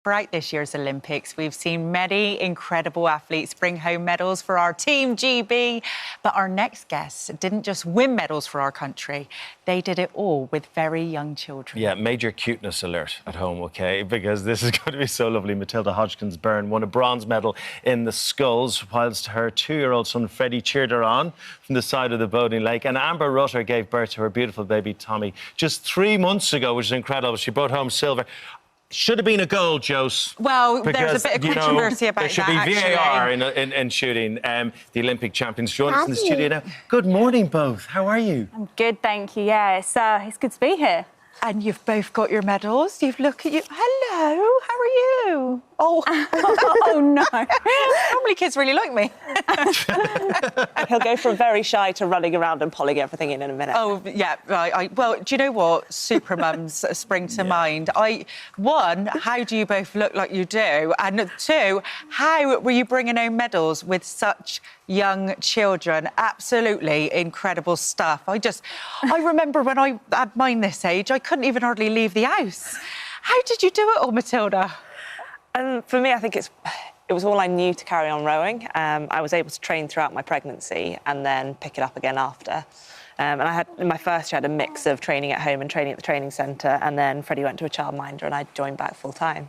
throughout this year's Olympics, we've seen many incredible athletes bring home medals for our team, GB. But our next guests didn't just win medals for our country, they did it all with very young children. Yeah, major cuteness alert at home, OK? Because this is going to be so lovely. Matilda Hodgkins-Byrne won a bronze medal in the sculls, whilst her 2-year-old son Freddie cheered her on from the side of the boating lake. And Amber Rutter gave birth to her beautiful baby Tommy just 3 months ago, which is incredible. She brought home silver. Should have been a goal, Jose. Well, because, there's a bit of controversy about that, there should be VAR in shooting. The Olympic champions join us in the studio now. Good morning, both. How are you? I'm good, thank you. Yeah, it's good to be here. And you've both got your medals. You've looked at you. Hello, how are you? Oh, Oh, no. normally kids really like me. He'll go from very shy to running around and polling everything in a minute. Oh, yeah, right. Well, do you know what? Super mums spring to mind. One, how do you both look like you do? And two, how were you bringing home medals with such young children? Absolutely incredible stuff. I remember when I had mine this age, I couldn't even hardly leave the house. How did you do it all, Matilda? And for me, I think it was all I knew to carry on rowing. I was able to train throughout my pregnancy and then pick it up again after. And in my first year, I had a mix of training at home and training at the training centre, and then Freddie went to a childminder and I joined back full time.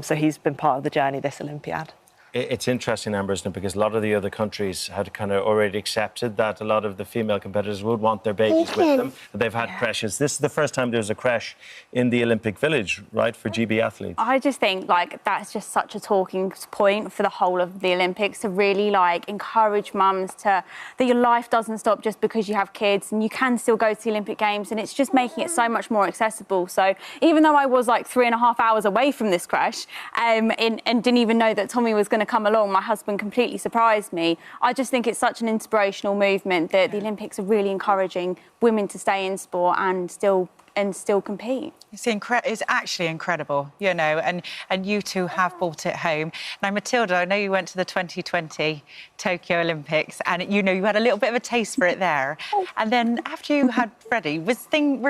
So he's been part of the journey this Olympiad. It's interesting, Amber, isn't it? Because a lot of the other countries had kind of already accepted that a lot of the female competitors would want their babies with them. They've had creches. This is the first time there's a creche in the Olympic Village, right, for GB athletes. I just think, that's just such a talking point for the whole of the Olympics, to really, encourage mums that your life doesn't stop just because you have kids, and you can still go to the Olympic Games, and it's just making it so much more accessible. So even though I was, 3.5 hours away from this creche and didn't even know that Tommy was going to come along, my husband completely surprised me. I just think it's such an inspirational movement that the Olympics are really encouraging women to stay in sport and still compete. It's actually incredible, you know, and you two have brought it home. Now, Matilda, I know you went to the 2020 Tokyo Olympics and, you know, you had a little bit of a taste for it there. And then after you had Freddie, were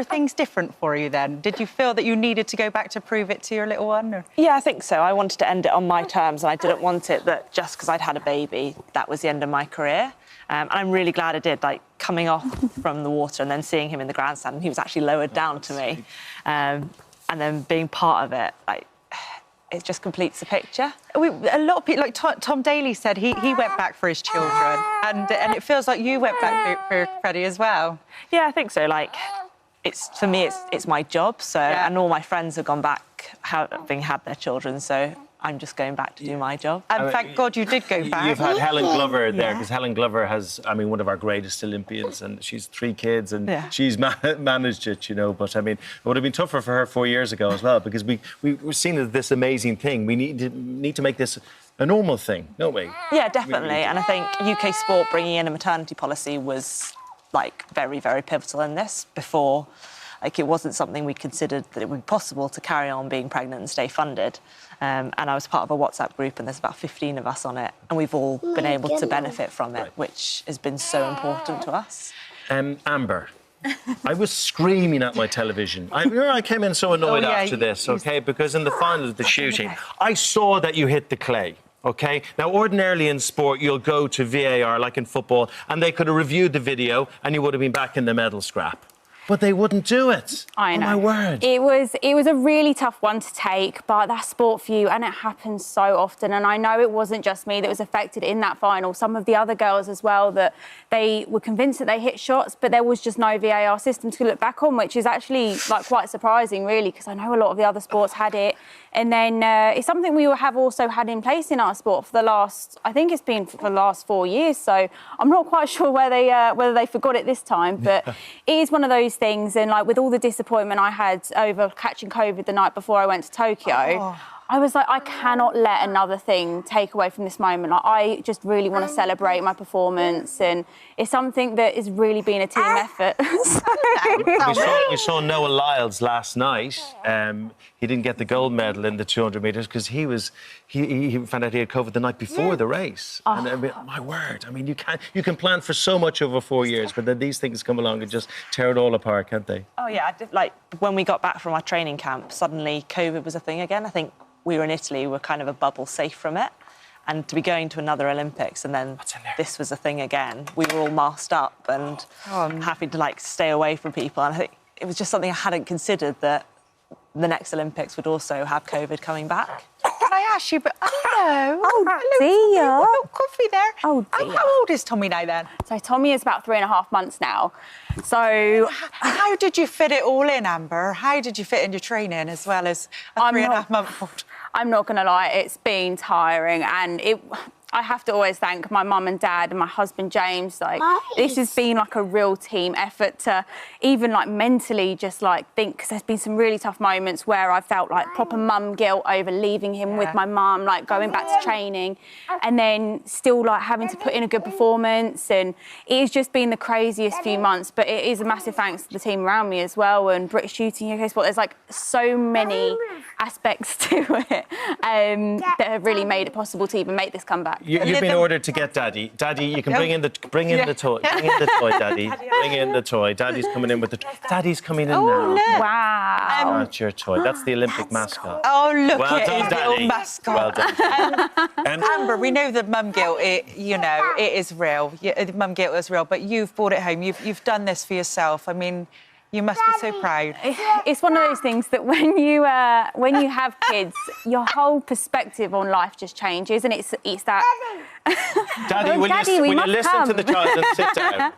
things different for you then? Did you feel that you needed to go back to prove it to your little one? Or? Yeah, I think so. I wanted to end it on my terms, and I didn't want it that just because I'd had a baby, that was the end of my career. And I'm really glad I did, coming off from the water and then seeing him in the grandstand, and he was actually lowered down to me. And then being part of it, it just completes the picture. A lot of people, like Tom Daly said, he went back for his children, and it feels like you went back for Freddie as well. Yeah, I think so. For me, it's my job. So, and all my friends have gone back having had their children. So I'm just going back to do my job. And thank God you did go back. You've had Helen Glover there, because Helen Glover has, one of our greatest Olympians, and she's 3 kids, and she's managed it, you know. But, it would have been tougher for her 4 years ago as well, because we were seen as this amazing thing. We need to make this a normal thing, don't we? Yeah, definitely. And I think UK sport bringing in a maternity policy was, very, very pivotal in this. Before, it wasn't something we considered that it would be possible to carry on being pregnant and stay funded. And I was part of a WhatsApp group, and there's about 15 of us on it, and we've all been able to benefit from it, which has been so important to us. Amber, I was screaming at my television. I came in so annoyed after this, OK? Because in the final of the shooting, I saw that you hit the clay. OK? Now, ordinarily in sport, you'll go to VAR, like in football, and they could have reviewed the video and you would have been back in the medal scrap. But they wouldn't do it. I know. Oh, my word. It was a really tough one to take, but that's sport for you, and it happens so often. And I know it wasn't just me that was affected in that final. Some of the other girls as well, that they were convinced that they hit shots, but there was just no VAR system to look back on, which is actually quite surprising, really, because I know a lot of the other sports had it. And then it's something we have also had in place in our sport for the last, I think it's been for the last 4 years. So I'm not quite sure whether they forgot it this time, but it is one of those things. And with all the disappointment I had over catching COVID the night before I went to Tokyo, I was like, I cannot let another thing take away from this moment. I just really want to celebrate my performance, and it's something that has really been a team effort. we saw Noah Lyles last night. He didn't get the gold medal in the 200 metres because he found out he had COVID the night before the race. And my word, you can plan for so much over 4 years, but then these things come along and just tear it all apart, can't they? Oh, yeah. When we got back from our training camp, suddenly COVID was a thing again. I think we were in Italy, we were kind of a bubble safe from it. And to be going to another Olympics and then this was a thing again, we were all masked up and having to like stay away from people. And I think it was just something I hadn't considered, that the next Olympics would also have COVID coming back. Can I ask you, but hello. Oh, dear. Oh, coffee there. Oh, dear. How old is Tommy now then? So Tommy is about 3.5 months now. So How did you fit it all in, Amber? How did you fit in your training as well as a I'm 3.5-month-old? I'm not going to lie, it's been tiring, and I have to always thank my mum and dad and my husband James. Like, this has been like a real team effort to even like mentally just like think, because there's been some really tough moments where I felt like proper mum guilt over leaving him with my mum, like going back to training, and then still like having to put in a good performance. And it has just been the craziest few months, but it is a massive thanks to the team around me as well, and British Shooting, UK Sport. There's like so many aspects to it that have really made it possible to even make this comeback. You've been ordered to get Daddy. Daddy, you can bring in the toy. Bring in the toy, Daddy. Bring in the toy. Daddy's coming in with the toy. Daddy's coming in now. Look. Wow. That's your toy. That's the Olympic mascot. Oh, look Well at done, his Daddy. little mascot. Well done. Amber, we know that mum guilt, it is real. Mum guilt is real, but you've brought it home. You've done this for yourself. I mean, you must be so proud. It's one of those things that when you have kids, your whole perspective on life just changes, and it's that. Daddy, will you listen to the child and sit down?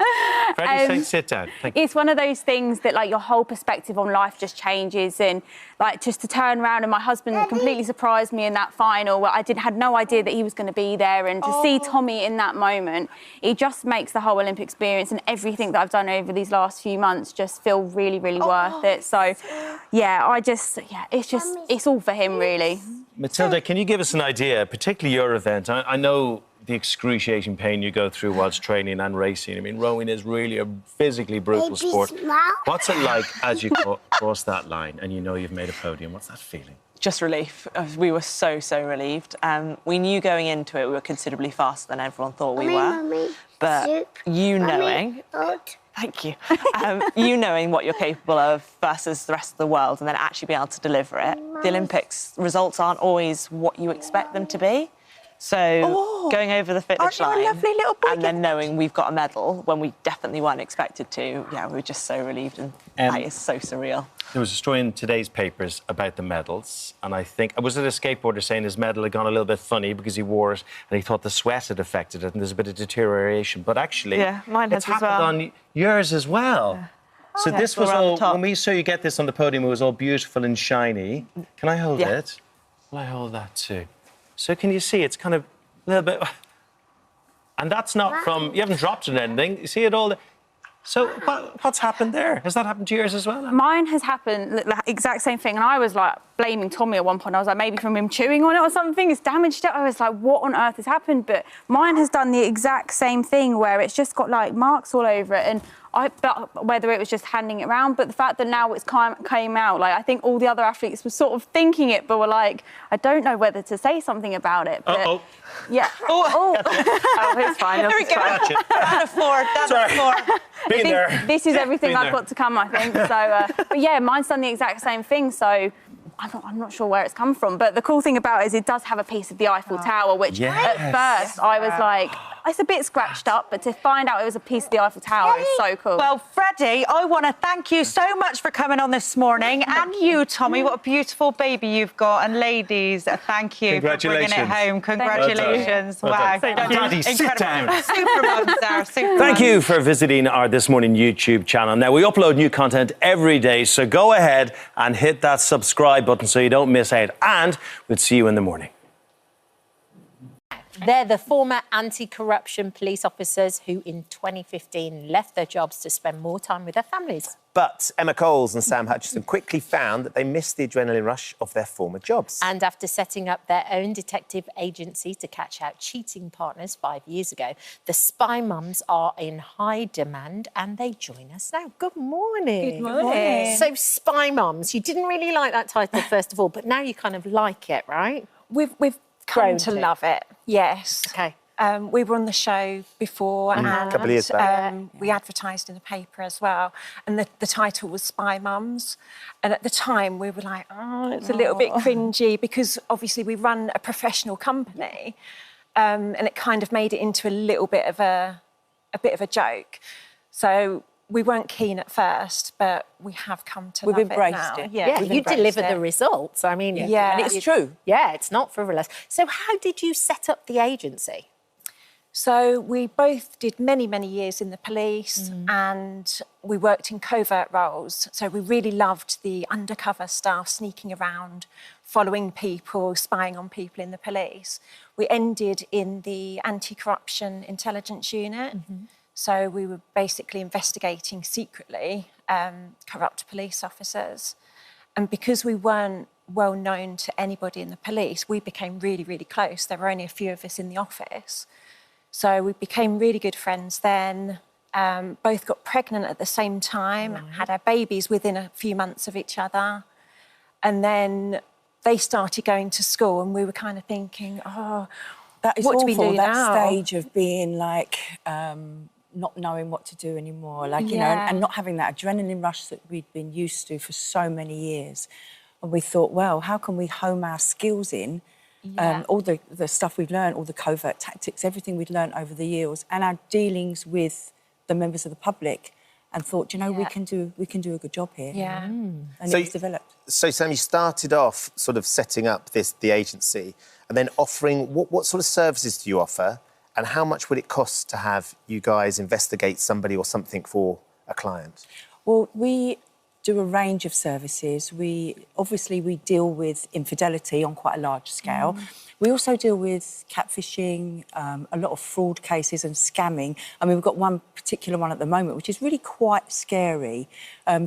Freddie, say sit down. Thank you. It's one of those things that like your whole perspective on life just changes, and like just to turn around, and my husband completely surprised me in that final where I had no idea that he was going to be there, and to see Tommy in that moment, it just makes the whole Olympic experience and everything that I've done over these last few months just feel really, really worth it. So, yeah, it's all for him, really. Matilda, can you give us an idea, particularly your event? I know the excruciating pain you go through whilst training and racing. I mean, rowing is really a physically brutal sport. What's it like as you cross that line and you know you've made a podium? What's that feeling? Just relief. We were so relieved. We knew going into it we were considerably faster than everyone thought we were. But you knowing... Thank you. You knowing what you're capable of versus the rest of the world, and then actually being able to deliver it. The Olympics results aren't always what you expect them to be. So going over the finish line and then knowing we've got a medal when we definitely weren't expected to, we were just so relieved, and that is so surreal. There was a story in today's papers about the medals, and I think, was it a skateboarder saying his medal had gone a little bit funny because he wore it and he thought the sweat had affected it and there's a bit of deterioration, but actually mine has it's happened as well. on yours as well. Yeah. So this was all, when we saw you get this on the podium, it was all beautiful and shiny. Can I hold it? Will I hold that too? So can you see, it's kind of a little bit... And that's not from... You haven't dropped it or anything. You see it all... So what's happened there? Has that happened to yours as well? Mine has happened, the exact same thing. And I was like blaming Tommy at one point. I was like, maybe from him chewing on it or something, it's damaged it. I was like, what on earth has happened? But mine has done the exact same thing where it's just got like marks all over it. And but whether it was just handing it around, but the fact that now it's came out, like I think all the other athletes were sort of thinking it, but were like, I don't know whether to say something about it. But yeah. It's fine. There we go. Down the floor. Been there. This is everything I've got to come, I think. So, but yeah, mine's done the exact same thing. So I'm not sure where it's come from. But the cool thing about it is it does have a piece of the Eiffel Tower, which at first I was like, it's a bit scratched up, but to find out it was a piece of the Eiffel Tower is so cool. Well, Freddie, I want to thank you so much for coming on this morning. And you, Tommy, what a beautiful baby you've got. And ladies, thank you for bringing it home. Congratulations. Well done. Wow. Daddy, sit down. Super mums there, super Thank mums. you for visiting our This Morning YouTube channel. Now, we upload new content every day, so go ahead and hit that subscribe button so you don't miss out. And we'll see you in the morning. They're the former anti-corruption police officers who in 2015 left their jobs to spend more time with their families. But Emma Coles and Sam Hutchinson quickly found that they missed the adrenaline rush of their former jobs. And after setting up their own detective agency to catch out cheating partners 5 years ago, the Spy Mums are in high demand and they join us now. Good morning. Good morning. So Spy Mums, you didn't really like that title first of all, but now you kind of like it, right? We've come to love it, yes. Okay. We were on the show before and a couple of years back. we advertised in the paper as well. And the title was Spy Mums. And at the time we were like, oh, it's a little bit cringy because obviously we run a professional company and it kind of made it into a little bit of a joke. So we weren't keen at first, but we have come to love it now. We've embraced it. Yeah, you deliver the results. I mean, Yeah. And it's true. Yeah, it's not frivolous. So how did you set up the agency? So we both did many, many years in the police and we worked in covert roles. So we really loved the undercover stuff, sneaking around, following people, spying on people in the police. We ended in the anti-corruption intelligence unit. So we were basically investigating secretly corrupt police officers. And because we weren't well known to anybody in the police, we became really, really close. There were only a few of us in the office. So we became really good friends then, both got pregnant at the same time, had our babies within a few months of each other. And then they started going to school and we were kind of thinking, oh, That is what do awful, we do that now? stage of being like not knowing what to do anymore, like, you know, and not having that adrenaline rush that we'd been used to for so many years. And we thought, well, how can we home our skills in? All the stuff we've learned, all the covert tactics, everything we'd learned over the years, and our dealings with the members of the public, and thought, you know, we can do a good job here. Yeah. And So it was developed. So, Sam, you started off sort of setting up the agency and then offering... What sort of services do you offer and how much would it cost to have you guys investigate somebody or something for a client? Well, we do a range of services. We deal with infidelity on quite a large scale. We also deal with catfishing, a lot of fraud cases and scamming. I mean, we've got one particular one at the moment, which is really quite scary,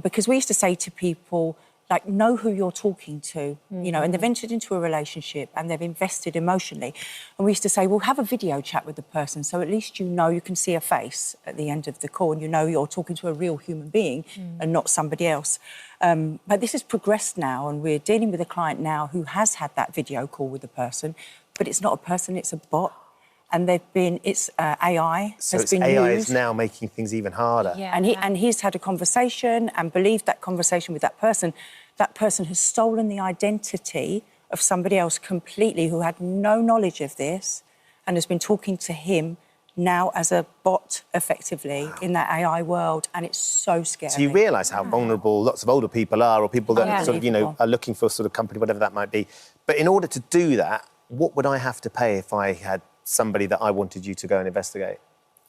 because we used to say to people, like, know who you're talking to, you know, and they've entered into a relationship and they've invested emotionally. And we used to say, well, have a video chat with the person, so at least you know you can see a face at the end of the call and you know you're talking to a real human being and not somebody else. But this has progressed now and we're dealing with a client now who has had that video call with the person, but it's not a person, it's a bot. And it's AI So has been AI used. is now making things even harder. Yeah. And he's had a conversation and believed that conversation with that person. That person has stolen the identity of somebody else completely who had no knowledge of this and has been talking to him now as a bot, effectively, in that AI world, and it's so scary. So you realise how vulnerable lots of older people are, or people that sort of, you know, Unbelievable. are looking for sort of company, whatever that might be. But in order to do that, what would I have to pay if I had somebody that I wanted you to go and investigate?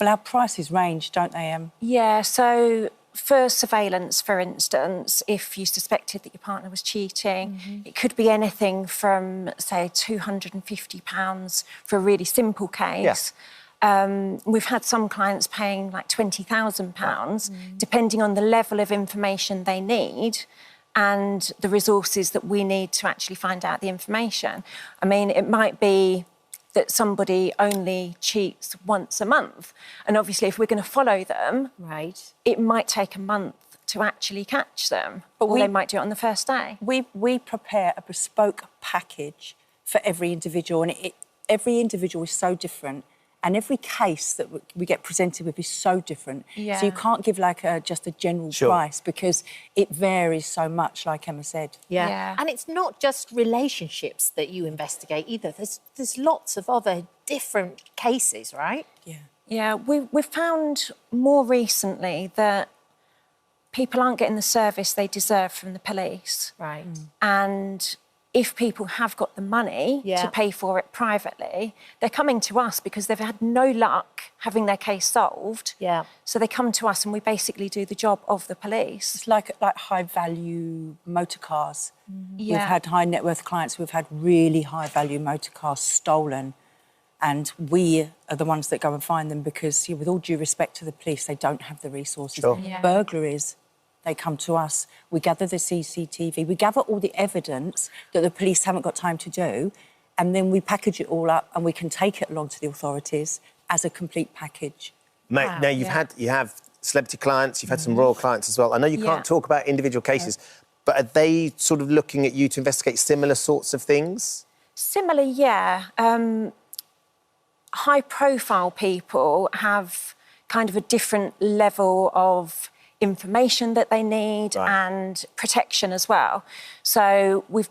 Well, our prices range, don't they, Yeah, so for surveillance, for instance, if you suspected that your partner was cheating, it could be anything from, say, £250 for a really simple case. We've had some clients paying like £20,000, depending on the level of information they need and the resources that we need to actually find out the information. I mean, it might be that somebody only cheats once a month. And obviously, if we're going to follow them, it might take a month to actually catch them. Or they might do it on the first day. We prepare a bespoke package for every individual, and every individual is so different. And every case that we get presented with is so different. Yeah. So you can't give like just a general price because it varies so much, like Emma said. Yeah. And it's not just relationships that you investigate either. There's lots of other different cases, right? Yeah. Yeah, we've found more recently that people aren't getting the service they deserve from the police. Right. And if people have got the money to pay for it privately, they're coming to us because they've had no luck having their case solved. Yeah. So they come to us and we basically do the job of the police. It's like high-value motor cars. Yeah. We've had high net worth clients who've had really high-value motor cars stolen, and we are the ones that go and find them because, with all due respect to the police, they don't have the resources. Sure. Yeah. Burglaries, they come to us. We gather the CCTV. We gather all the evidence that the police haven't got time to do, and then we package it all up and we can take it along to the authorities as a complete package. Mate, now you have celebrity clients, you've had some royal clients as well. I know you can't talk about individual cases, but are they sort of looking at you to investigate similar sorts of things? Similar, yeah. high-profile people have kind of a different level of information that they need and protection as well. So we've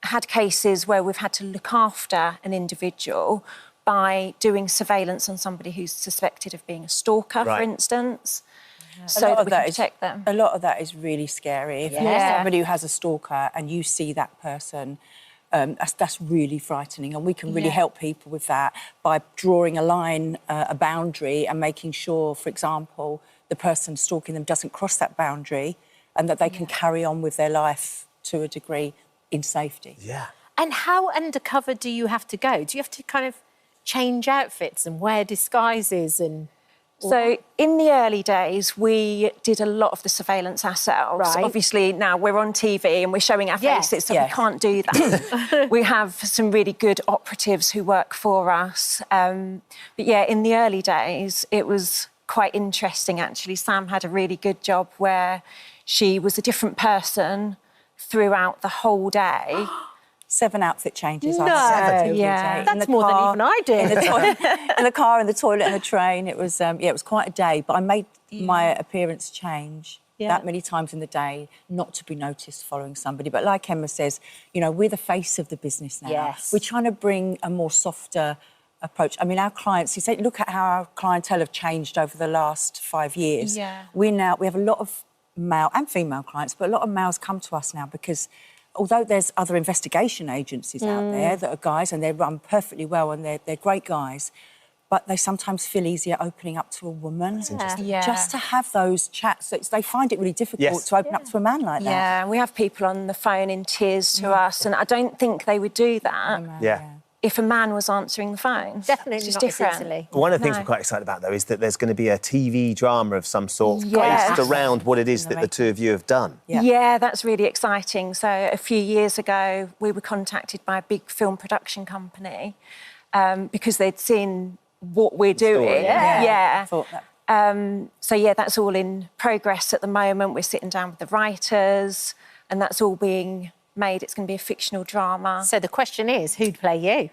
had cases where we've had to look after an individual by doing surveillance on somebody who's suspected of being a stalker, for instance, so that we can protect them. A lot of that is really scary. If you're somebody who has a stalker and you see that person, that's really frightening, and we can really help people with that by drawing a line, a boundary, and making sure, for example, the person stalking them doesn't cross that boundary and that they can carry on with their life to a degree in safety. Yeah. And how undercover do you have to go? Do you have to kind of change outfits and wear disguises and... So in the early days, we did a lot of the surveillance ourselves. Right. Obviously, now we're on TV and we're showing our faces, so we can't do that. We have some really good operatives who work for us. But yeah, in the early days, it was quite interesting, actually. Sam had a really good job where she was a different person throughout the whole day. 7 outfit changes. No. Yeah. That's more than even I did. In the car, in the toilet, in the train. It was quite a day. But I made my appearance change that many times in the day, not to be noticed following somebody. But like Emma says, you know, we're the face of the business now. Yes. We're trying to bring a more softer approach. I mean, our clients, you say, look at how our clientele have changed over the last 5 years. Yeah. We have a lot of male and female clients, but a lot of males come to us now because although there's other investigation agencies out there that are guys and they run perfectly well and they're great guys, but they sometimes feel easier opening up to a woman. Just to have those chats. They find it really difficult to open up to a man like that. Yeah, and we have people on the phone in tears to us, and I don't think they would do that if a man was answering the phone. Definitely it's just not different. as easily. One of the things we're quite excited about, though, is that there's going to be a TV drama of some sort based around what it is that the two of you have done. Yeah, that's really exciting. So a few years ago, we were contacted by a big film production company because they'd seen what we're doing. So yeah, that's all in progress at the moment. We're sitting down with the writers, and that's all being made. It's going to be a fictional drama. So the question is, who'd play you?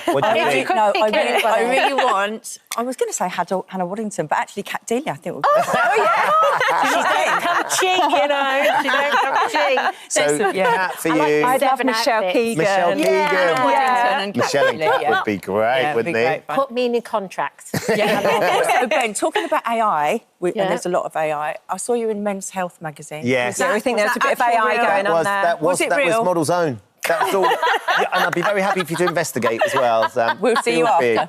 What do you think? I really want... I was going to say Hannah Waddington, but actually Kat Delia, I think, would be She don't come cheap, you know. She don't come cheap. So, Kat, for you... I'd love Michelle Keegan. Michelle Keegan. and Michelle and Kat would be great, wouldn't they? Put me in a contract. Also, Ben, talking about AI, and there's a lot of AI, I saw you in Men's Health magazine. Yes. I think there's a bit of AI going on there. That was Model's Own. That was all. And I'd be very happy for you to investigate as well. We'll see you after.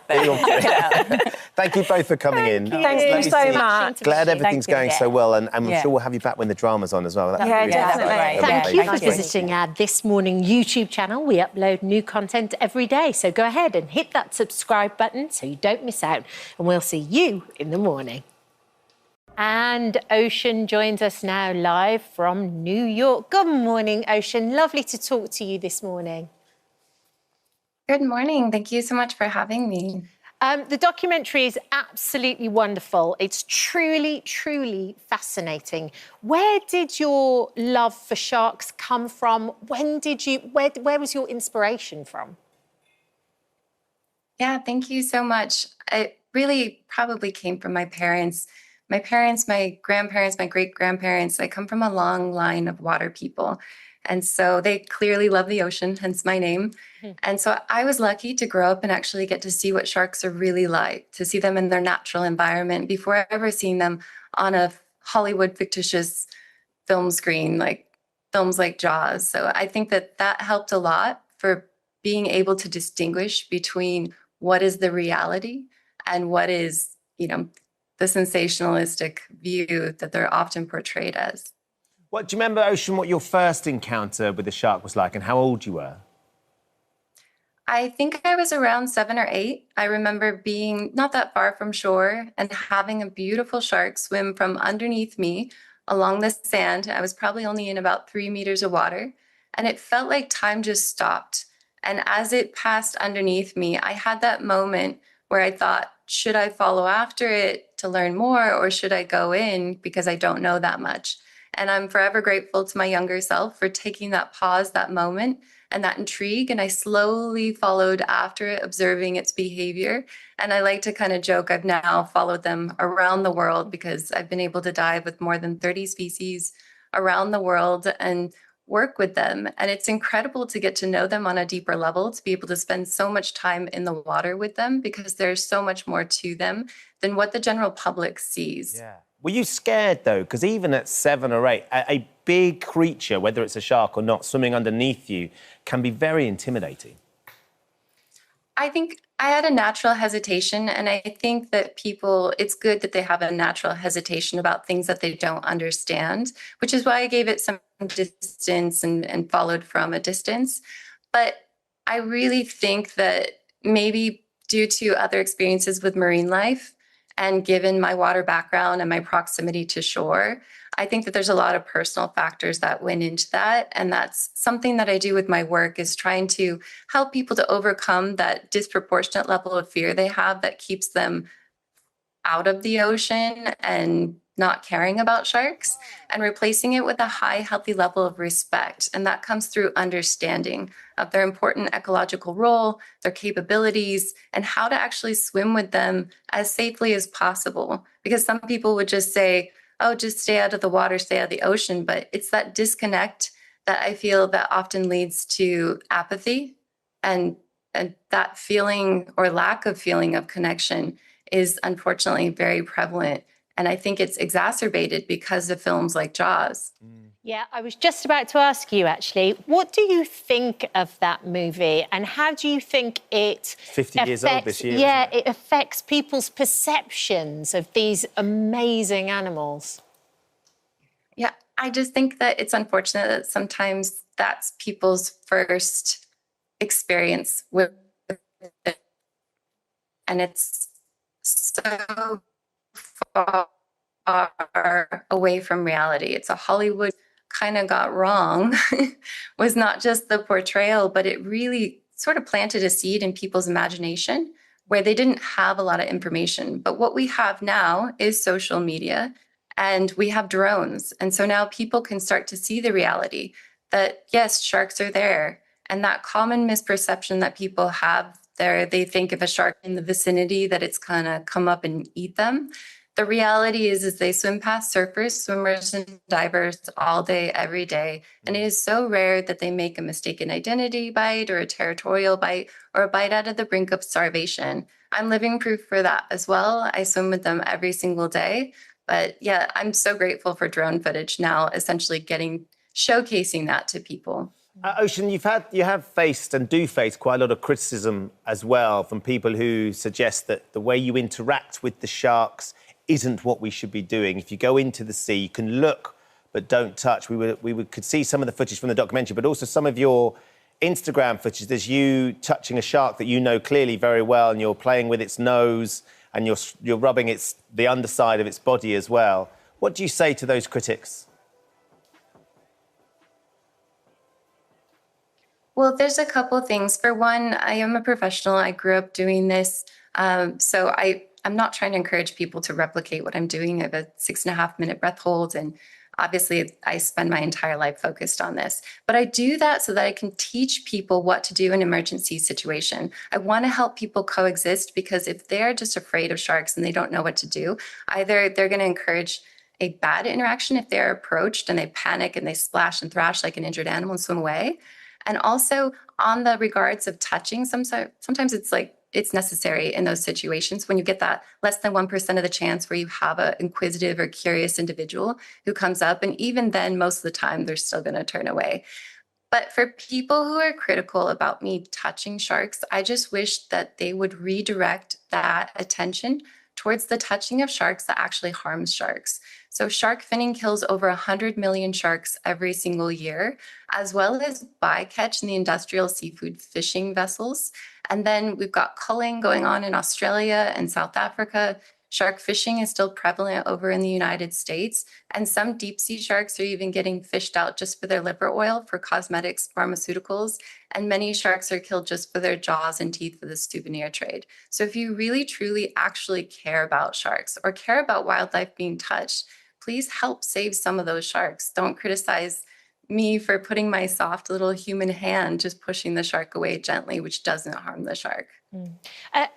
Thank you both for coming in. Thank you so much. Glad everything's going so well, and I'm sure we'll have you back when the drama's on as well. Definitely. Thank you for visiting our This Morning YouTube channel. We upload new content every day, so go ahead and hit that subscribe button so you don't miss out, and we'll see you in the morning. And Ocean joins us now live from New York. Good morning, Ocean. Lovely to talk to you this morning. Good morning. Thank you so much for having me. The documentary is absolutely wonderful. It's truly, truly fascinating. Where did your love for sharks come from? Where was your inspiration from? Yeah, thank you so much. It really probably came from my parents. My parents, my grandparents, my great-grandparents, I come from a long line of water people. And so they clearly love the ocean, hence my name. And so I was lucky to grow up and actually get to see what sharks are really like, to see them in their natural environment before ever seeing them on a Hollywood fictitious film screen, like films like Jaws. So I think that that helped a lot for being able to distinguish between what is the reality and what is, you know, the sensationalistic view that they're often portrayed as. What do you remember, Ocean, what your first encounter with the shark was like and how old you were? I think I was around 7 or 8. I remember being not that far from shore and having a beautiful shark swim from underneath me along the sand. I was probably only in about 3 meters of water, and it felt like time just stopped. And as it passed underneath me, I had that moment where I thought, should I follow after it to learn more, or should I go in because I don't know that much? And I'm forever grateful to my younger self for taking that pause, that moment, and that intrigue. And I slowly followed after it, observing its behavior. And I like to kind of joke, I've now followed them around the world because I've been able to dive with more than 30 species around the world and work with them. And it's incredible to get to know them on a deeper level, to be able to spend so much time in the water with them, because there's so much more to them than what the general public sees. Yeah. Were you scared, though? Because even at 7 or 8, a big creature, whether it's a shark or not, swimming underneath you can be very intimidating. I think I had a natural hesitation, and I think that people, it's good that they have a natural hesitation about things that they don't understand, which is why I gave it some distance and followed from a distance. But I really think that maybe due to other experiences with marine life, and given my water background and my proximity to shore, I think that there's a lot of personal factors that went into that. And that's something that I do with my work, is trying to help people to overcome that disproportionate level of fear they have that keeps them out of the ocean and not caring about sharks, and replacing it with a high, healthy level of respect. And that comes through understanding of their important ecological role, their capabilities, and how to actually swim with them as safely as possible. Because some people would just say, oh, just stay out of the water, stay out of the ocean. But it's that disconnect that I feel that often leads to apathy, and that feeling or lack of feeling of connection is unfortunately very prevalent. And I think it's exacerbated because of films like Jaws. Yeah, I was just about to ask you, actually, what do you think of that movie, and how do you think it 50 years old this year. Yeah, isn't it? it affects people's perceptions of these amazing animals? Yeah, I just think that it's unfortunate that sometimes that's people's first experience with it. And it's so far away from reality. It's a Hollywood kind of got wrong, was not just the portrayal, but it really sort of planted a seed in people's imagination where they didn't have a lot of information. But what we have now is social media, and we have drones. And so now people can start to see the reality that, yes, sharks are there. And that common misperception that people have there, they think if a shark in the vicinity that it's gonna come up and eat them. The reality is they swim past surfers, swimmers, and divers all day, every day. And it is so rare that they make a mistaken identity bite or a territorial bite or a bite out of the brink of starvation. I'm living proof for that as well. I swim with them every single day. But yeah, I'm so grateful for drone footage now, essentially showcasing that to people. Ocean, you have faced and do face quite a lot of criticism as well from people who suggest that the way you interact with the sharks isn't what we should be doing. If you go into the sea, you can look but don't touch. We could see some of the footage from the documentary, but also some of your Instagram footage. There's you touching a shark that you know clearly very well, and you're playing with its nose, and you're rubbing the underside of its body as well. What do you say to those critics? Well, there's a couple of things. For one, I am a professional. I grew up doing this. So I'm not trying to encourage people to replicate what I'm doing. I have a 6.5-minute breath hold. And obviously, I spend my entire life focused on this. But I do that so that I can teach people what to do in an emergency situation. I want to help people coexist, because if they're just afraid of sharks and they don't know what to do, either they're going to encourage a bad interaction if they're approached and they panic and they splash and thrash like an injured animal and swim away. And also on the regards of touching, sometimes it's necessary in those situations when you get that less than 1% of the chance where you have an inquisitive or curious individual who comes up. And even then, most of the time, they're still going to turn away. But for people who are critical about me touching sharks, I just wish that they would redirect that attention towards the touching of sharks that actually harms sharks. So shark finning kills over 100 million sharks every single year, as well as bycatch in the industrial seafood fishing vessels. And then we've got culling going on in Australia and South Africa. Shark fishing is still prevalent over in the United States. And some deep sea sharks are even getting fished out just for their liver oil for cosmetics, pharmaceuticals. And many sharks are killed just for their jaws and teeth for the souvenir trade. So if you really, truly, actually care about sharks or care about wildlife being touched, please help save some of those sharks. Don't criticize me for putting my soft little human hand just pushing the shark away gently, which doesn't harm the shark.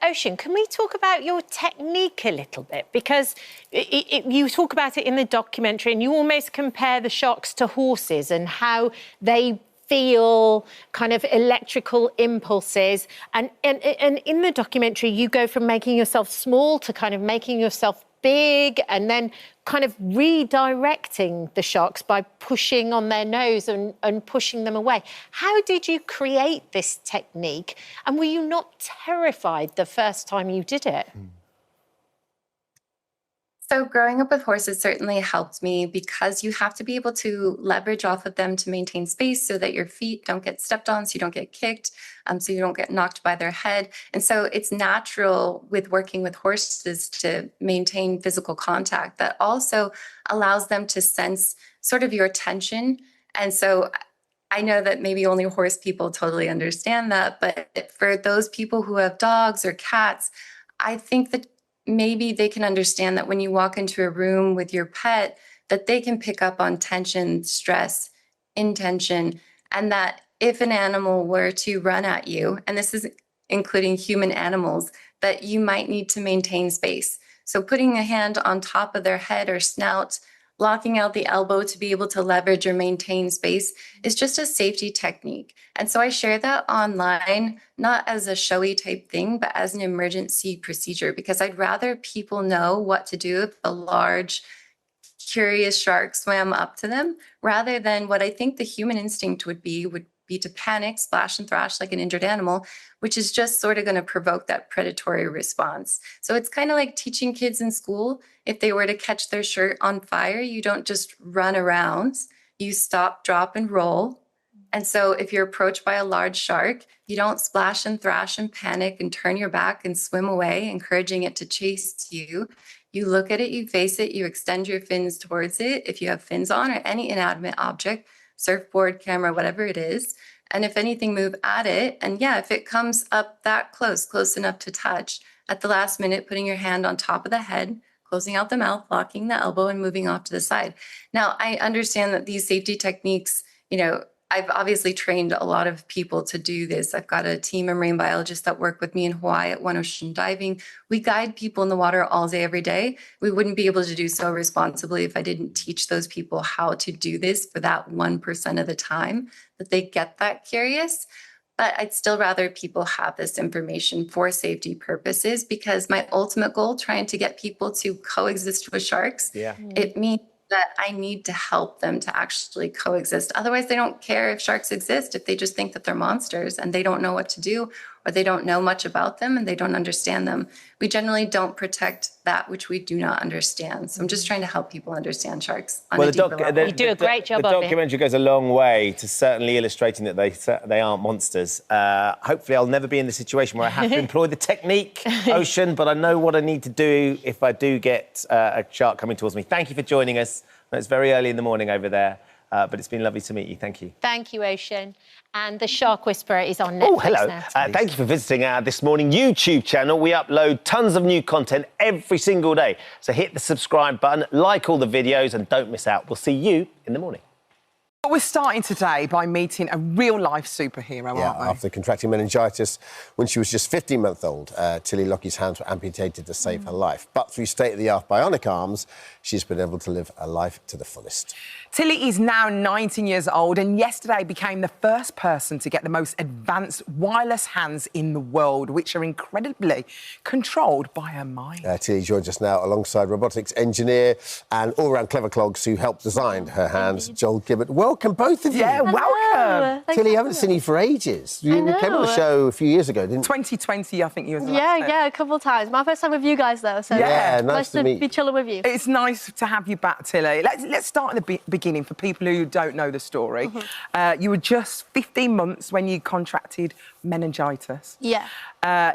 Ocean, can we talk about your technique a little bit? Because you talk about it in the documentary and you almost compare the sharks to horses and how they feel kind of electrical impulses. And in the documentary, you go from making yourself small to kind of making yourself big and then kind of redirecting the sharks by pushing on their nose and pushing them away. How did you create this technique? And were you not terrified the first time you did it? So growing up with horses certainly helped me because you have to be able to leverage off of them to maintain space so that your feet don't get stepped on, so you don't get kicked, so you don't get knocked by their head. And so it's natural with working with horses to maintain physical contact that also allows them to sense sort of your tension. And so I know that maybe only horse people totally understand that, but for those people who have dogs or cats, I think that maybe they can understand that when you walk into a room with your pet, that they can pick up on tension, stress, intention, and that if an animal were to run at you, and this is including human animals, that you might need to maintain space. So putting a hand on top of their head or snout, locking out the elbow to be able to leverage or maintain space is just a safety technique. And so I share that online, not as a showy type thing, but as an emergency procedure, because I'd rather people know what to do if a large, curious shark swam up to them, rather than what I think the human instinct would be to panic, splash and thrash like an injured animal, which is just sort of going to provoke that predatory response. So it's kind of like teaching kids in school, if they were to catch their shirt on fire, you don't just run around, you stop, drop, and roll. And so if you're approached by a large shark, you don't splash and thrash and panic and turn your back and swim away, encouraging it to chase you. You look at it, you face it, you extend your fins towards it, if you have fins on, or any inanimate object, surfboard, camera, whatever it is. And if anything, move at it. And yeah, if it comes up that close enough to touch, at the last minute, putting your hand on top of the head, closing out the mouth, locking the elbow, and moving off to the side. Now, I understand that these safety techniques, I've obviously trained a lot of people to do this. I've got a team of marine biologists that work with me in Hawaii at One Ocean Diving. We guide people in the water all day, every day. We wouldn't be able to do so responsibly if I didn't teach those people how to do this for that 1% of the time that they get that curious. But I'd still rather people have this information for safety purposes, because my ultimate goal, trying to get people to coexist with sharks, it means that I need to help them to actually coexist. Otherwise, they don't care if sharks exist if they just think that they're monsters and they don't know what to do, or they don't know much about them and they don't understand them. We generally don't protect that which we do not understand. So I'm just trying to help people understand sharks on a deeper level. You do a great job of it. The documentary goes a long way to certainly illustrating that they aren't monsters. Hopefully I'll never be in the situation where I have to employ the technique, Ocean, but I know what I need to do if I do get a shark coming towards me. Thank you for joining us. I know it's very early in the morning over there, but it's been lovely to meet you. Thank you. Thank you, Ocean. And The Shark Whisperer is on Netflix hello. now. Thank you for visiting our This Morning YouTube channel. We upload tons of new content every single day. So hit the subscribe button, like all the videos, and don't miss out. We'll see you in the morning. We're starting today by meeting a real-life superhero, aren't we? After contracting meningitis when she was just 15 months old, Tilly Lockie's hands were amputated to save her life. But through state-of-the-art bionic arms, she's been able to live a life to the fullest. Tilly is now 19 years old and yesterday became the first person to get the most advanced wireless hands in the world, which are incredibly controlled by her mind. Tilly joins us now alongside robotics engineer and all-round clever clogs who helped design her hands, Joel Gibbert. Welcome, both of you. Yeah, welcome. Tilly, I haven't seen you for ages. You came on the show a few years ago, didn't you? 2020, I think you was. Yeah, a couple of times. My first time with you guys, though. So nice to meet you. Be chilling with you. It's nice to have you back, Tilly. Let's start at the beginning for people who don't know the story. You were just 15 months when you contracted meningitis. Yeah.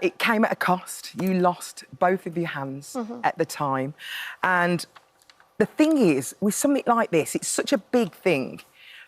It came at a cost. You lost both of your hands at the time. And the thing is, with something like this, it's such a big thing.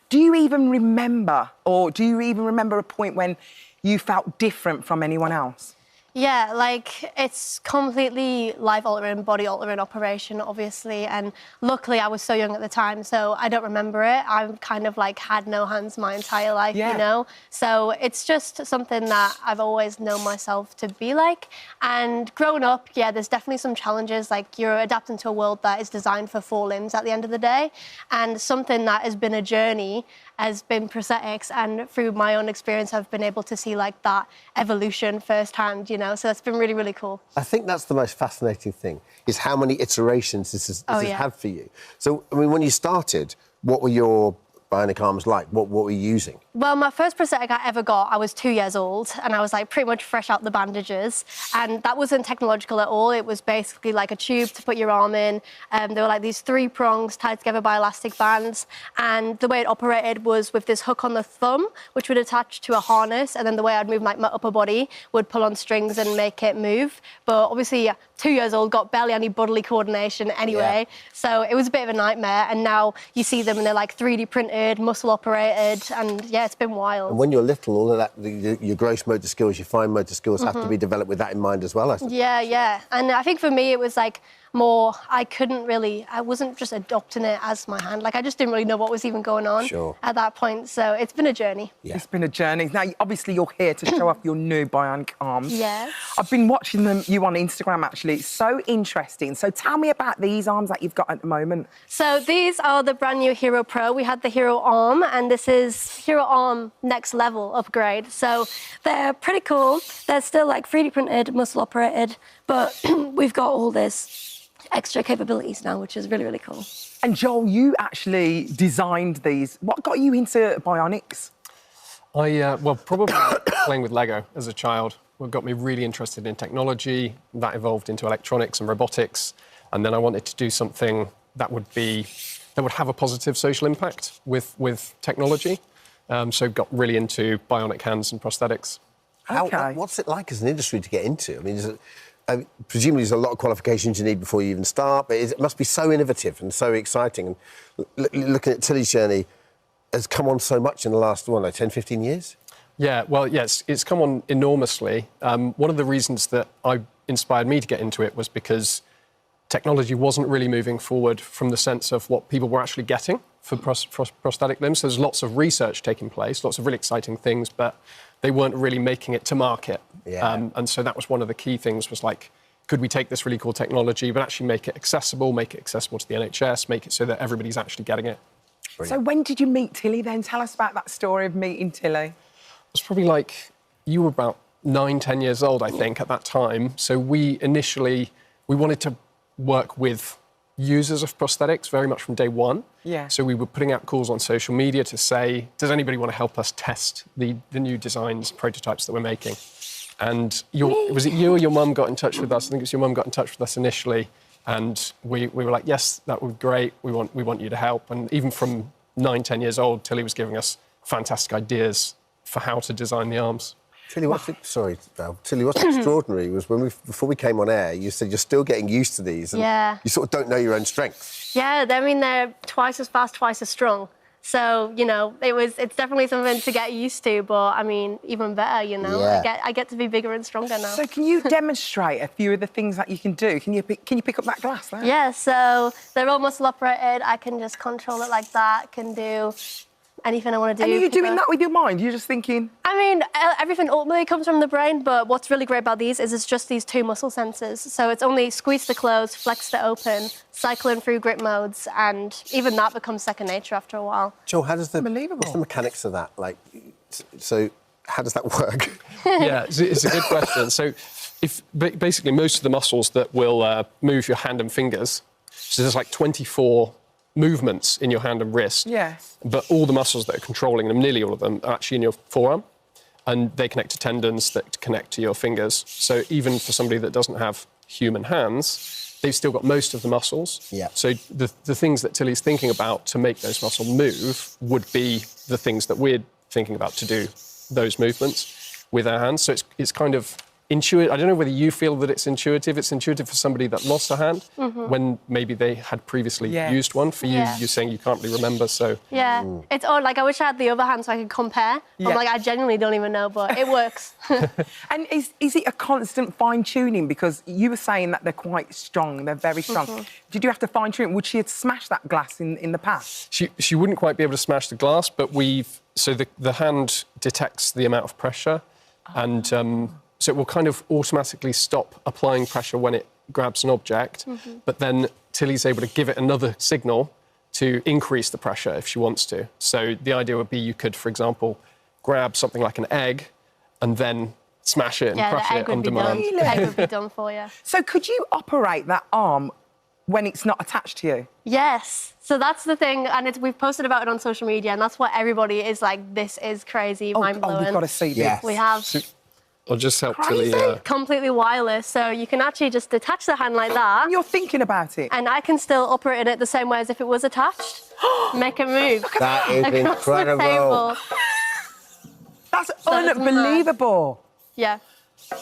Do you even remember a point when you felt different from anyone else? Yeah, like it's completely life-altering, body-altering operation, obviously. And luckily, I was so young at the time, so I don't remember it. I've kind of like had no hands my entire life, you know. So it's just something that I've always known myself to be like. And growing up, yeah, there's definitely some challenges. Like you're adapting to a world that is designed for 4 limbs at the end of the day, and something that has been a journey has been prosthetics. And through my own experience, I've been able to see like that evolution firsthand, you know, so it's been really, really cool. I think that's the most fascinating thing, is how many iterations this has had for you. So, I mean, when you started, what were your bionic arms like? What were you using? Well, my first prosthetic I ever got, I was 2 years old, and I was like pretty much fresh out the bandages, and that wasn't technological at all. It was basically like a tube to put your arm in. There were like these 3 prongs tied together by elastic bands, and the way it operated was with this hook on the thumb, which would attach to a harness, and then the way I'd move like my upper body would pull on strings and make it move. But obviously, 2 years old, got barely any bodily coordination anyway, so it was a bit of a nightmare. And now you see them and they're like 3D printed, muscle operated, and yeah, it's been wild. And when you're little, all of that, your gross motor skills, your fine motor skills have to be developed with that in mind as well, I suppose. Yeah. And I think for me, it was like more, I wasn't just adopting it as my hand. Like, I just didn't really know what was even going on at that point. So it's been a journey. Yeah. It's been a journey. Now, obviously, you're here to show off your new bionic arms. Yes. I've been watching you on Instagram, actually. It's so interesting. So tell me about these arms that you've got at the moment. So these are the brand new Hero Pro. We had the Hero Arm, and this is Hero Arm next level upgrade. So they're pretty cool. They're still like 3D printed, muscle operated, but we've got all this extra capabilities now, which is really, really cool. And Joel, you actually designed these. What got you into bionics? Well, probably playing with Lego as a child. What got me really interested in technology. That evolved into electronics and robotics. And then I wanted to do something that would have a positive social impact with technology. So got really into bionic hands and prosthetics. What's it like as an industry to get into? I mean, presumably there's a lot of qualifications you need before you even start, but it must be so innovative and so exciting. And looking at Tilly's journey, has come on so much in the last, 10, 15 years? Yeah, well, yes, it's come on enormously. One of the reasons that inspired me to get into it was because technology wasn't really moving forward from the sense of what people were actually getting for prosthetic limbs. So there's lots of research taking place, lots of really exciting things, but they weren't really making it to market. And so that was one of the key things, was like, could we take this really cool technology but actually make it accessible to the NHS, make it so that everybody's actually getting it. So Brilliant. when did you meet Tilly then? Tell us about that story of meeting Tilly. It was probably like, you were about 9, 10 years old, I think, at that time. So we wanted to work with users of prosthetics very much from day one. Yeah. So we were putting out calls on social media to say, does anybody want to help us test the new designs, prototypes that we're making? And was it you or your mum got in touch with us? I think it was your mum got in touch with us initially. And we were like, yes, that would be great. We want you to help. And even from 9, 10 years old, Tilly was giving us fantastic ideas for how to design the arms. Tilly, what's extraordinary was before we came on air, you said you're still getting used to these. And you sort of don't know your own strength. Yeah, I mean, they're twice as fast, twice as strong. So, you know, it's definitely something to get used to, but I mean, even better, you know. I get to be bigger and stronger now. So can you demonstrate a few of the things that you can do? Can you pick up that glass there? Yeah, so they're all muscle operated. I can just control it like that, can do anything I want to do. And are you doing that with your mind? You're just thinking... I mean, everything ultimately comes from the brain, but what's really great about these is it's just these 2 muscle sensors. So it's only squeeze to close, flex to open, cycling through grip modes, and even that becomes second nature after a while. Joel, what's the mechanics of that? Like, so how does that work? Yeah, it's a good question. So basically most of the muscles that will move your hand and fingers, so there's like 24 movements in your hand and wrist. Yes. But all the muscles that are controlling them, nearly all of them, are actually in your forearm. And they connect to tendons that connect to your fingers. So even for somebody that doesn't have human hands, they've still got most of the muscles. Yeah. So the things that Tilly's thinking about to make those muscles move would be the things that we're thinking about to do those movements with our hands. So it's kind of intuitive. I don't know whether you feel that it's intuitive. It's intuitive for somebody that lost a hand when maybe they had previously used one. For you, you're saying you can't really remember, so... Yeah, it's odd. Like, I wish I had the other hand so I could compare. Yeah. I'm like, I genuinely don't even know, but it works. And is it a constant fine-tuning? Because you were saying that they're quite strong, they're very strong. Did you have to fine-tune? Would she have smashed that glass in the past? She wouldn't quite be able to smash the glass, but so the hand detects the amount of pressure, and so it will kind of automatically stop applying pressure when it grabs an object, but then Tilly's able to give it another signal to increase the pressure if she wants to. So the idea would be you could, for example, grab something like an egg and then smash it and crush it on demand. Really? The egg would be done for you. So could you operate that arm when it's not attached to you? Yes. So that's the thing, and we've posted about it on social media, and that's what everybody is like, this is crazy, mind-blowing. Oh, we've got to see this. Yes. We have... I'll just help Tilly. Completely wireless, so you can actually just detach the hand like that. And you're thinking about it. And I can still operate it the same way as if it was attached. Make it move. That is incredible. That's unbelievable. Yeah.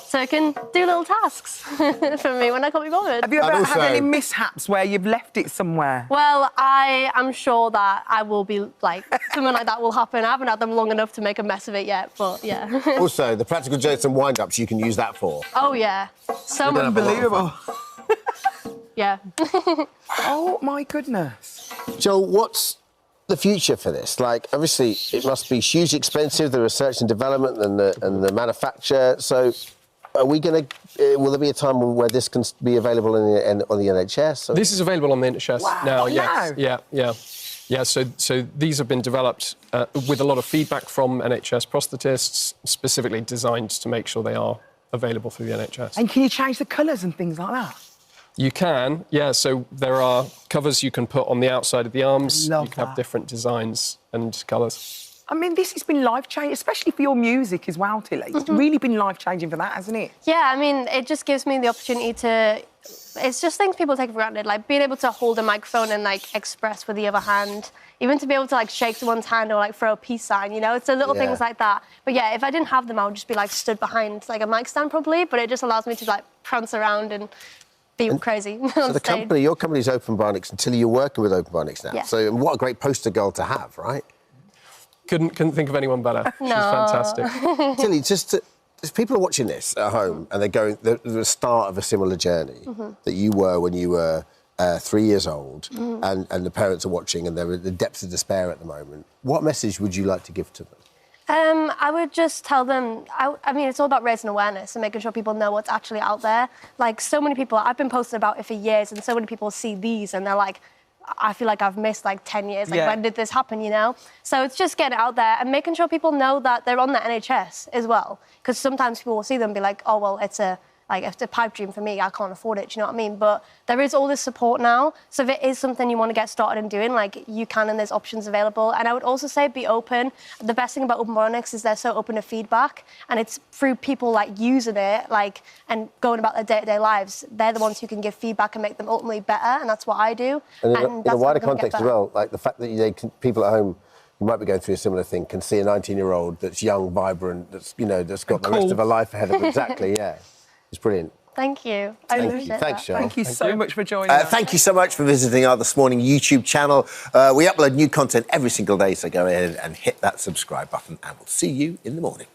So I can do little tasks for me when I can't be bothered. Have you ever had any mishaps where you've left it somewhere? Well, I am sure that I will be, like, something like that will happen. I haven't had them long enough to make a mess of it yet, but yeah. Also, the practical jokes and wind-ups, you can use that for. Oh, yeah. So much. Unbelievable. Yeah. Oh, my goodness. Joel, what's the future for this? Like, obviously, it must be hugely expensive, the research and development and the manufacture. So, are we going to... will there be a time where this can be available on the NHS? Or? This is available on the NHS now, yes. Yeah, so these have been developed with a lot of feedback from NHS prosthetists, specifically designed to make sure they are available through the NHS. And can you change the colours and things like that? You can, yeah. So there are covers you can put on the outside of the arms. Love you can have different designs and colours. I mean, this has been life-changing, especially for your music as well, Tilly. It's really been life-changing for that, hasn't it? Yeah, I mean, it just gives me the opportunity to... It's just things people take for granted, like being able to hold a microphone and, like, express with the other hand, even to be able to, like, shake someone's hand or, like, throw a peace sign, you know? It's the little things like that. But, yeah, if I didn't have them, I would just be, like, stood behind, like, a mic stand probably, but it just allows me to, like, prance around and be crazy on So the stage. your company's Open Bionics, and Tilly, you're working with Open Bionics now. Yeah. So what a great poster girl to have, right? Couldn't think of anyone better. She's fantastic. Tilly, if people are watching this at home and they're the start of a similar journey that you were when you were 3 years old, and the parents are watching and they're in the depths of despair at the moment, what message would you like to give to them? I would just tell them, I mean, it's all about raising awareness and making sure people know what's actually out there. Like, so many people, I've been posting about it for years, and so many people see these and they're like, I feel like I've missed, like, 10 years. Like, when did this happen, you know? So it's just getting it out there and making sure people know that they're on the NHS as well. Because sometimes people will see them and be like, oh, well, it's a pipe dream for me, I can't afford it, do you know what I mean? But there is all this support now, so if it is something you want to get started in doing, like, you can, and there's options available. And I would also say be open. The best thing about Open Bionics is they're so open to feedback, and it's through people, like, using it, like, and going about their day-to-day lives. They're the ones who can give feedback and make them ultimately better, and that's what I do. And and in a wider context as well, like, the fact that people at home who might be going through a similar thing can see a 19-year-old that's young, vibrant, that's got the rest of her life ahead of her. Exactly, yeah. It's brilliant. Thank you. Thanks, Joel. Thank you so much for joining us. Thank you so much for visiting our This Morning YouTube channel. We upload new content every single day, so go ahead and hit that subscribe button, and we'll see you in the morning.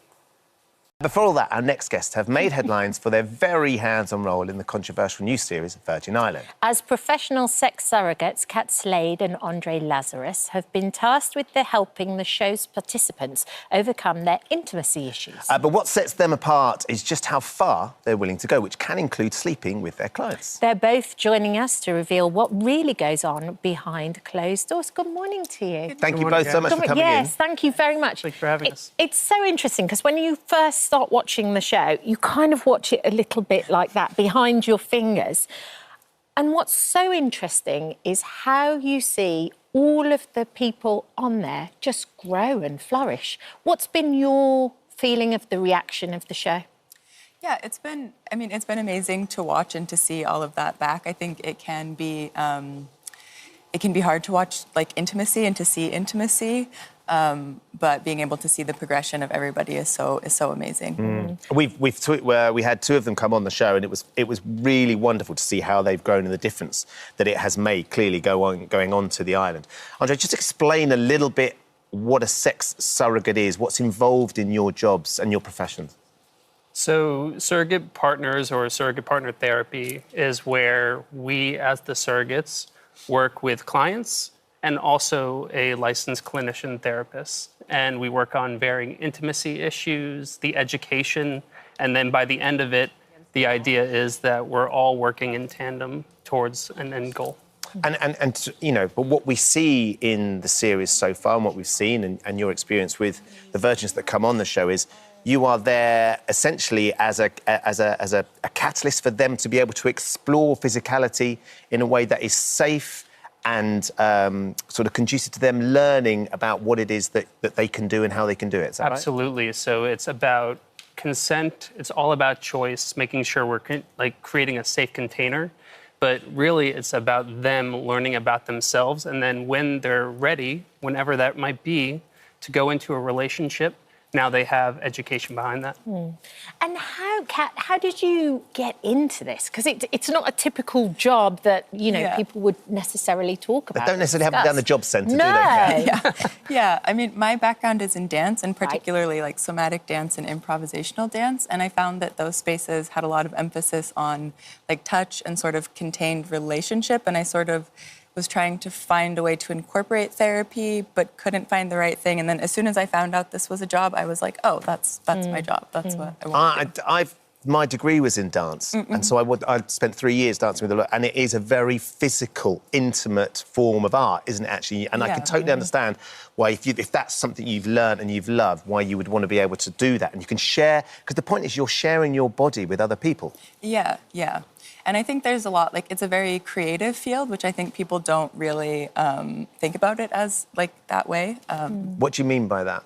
Before all that, our next guests have made headlines for their very hands-on role in the controversial new series Virgin Island. As professional sex surrogates, Kat Slade and Andre Lazarus have been tasked with helping the show's participants overcome their intimacy issues. But what sets them apart is just how far they're willing to go, which can include sleeping with their clients. They're both joining us to reveal what really goes on behind closed doors. Good morning to you. Thank you both so much for coming in. Yes, thank you very much. Thanks for having us. It's so interesting because when you first start watching the show, you kind of watch it a little bit like that, behind your fingers. And what's so interesting is how you see all of the people on there just grow and flourish. What's been your feeling of the reaction of the show? Yeah, it's been amazing to watch and to see all of that back. I think it can be, it can be hard to watch like intimacy and to see intimacy. But being able to see the progression of everybody is so amazing. We had two of them come on the show, and it was really wonderful to see how they've grown and the difference that it has made clearly going on to the island. Andre, just explain a little bit what a sex surrogate is, what's involved in your jobs and your professions. So surrogate partners or surrogate partner therapy is where we, as the surrogates, work with clients and also a licensed clinician therapist. And we work on varying intimacy issues, the education, and then by the end of it, the idea is that we're all working in tandem towards an end goal. And you know, but what we see in the series so far and what we've seen and your experience with the virgins that come on the show is you are there essentially as a catalyst for them to be able to explore physicality in a way that is safe and sort of conducive to them learning about what it is that they can do and how they can do it. Is that Absolutely. Right? So it's about consent. It's all about choice, making sure we're creating a safe container. But really, it's about them learning about themselves. And then when they're ready, whenever that might be, to go into a relationship, now they have education behind that. And how, Kat, how did you get into this? Because it's not a typical job that, you know, people would necessarily talk about. They don't necessarily have it down the job centre, do they, Kat? Yeah, I mean, my background is in dance, and particularly like somatic dance and improvisational dance, and I found that those spaces had a lot of emphasis on like touch and sort of contained relationship, and I sort of was trying to find a way to incorporate therapy, but couldn't find the right thing. And then as soon as I found out this was a job, I was like, oh, that's my job. That's what I want to do. My degree was in dance, and so I spent 3 years dancing with a lot, and it is a very physical, intimate form of art, isn't it, actually? And I can totally understand why, if that's something you've learned and you've loved, why you would want to be able to do that. And you can share, because the point is you're sharing your body with other people. Yeah. And I think there's a lot, like, it's a very creative field, which I think people don't really think about it as, like, that way. What do you mean by that?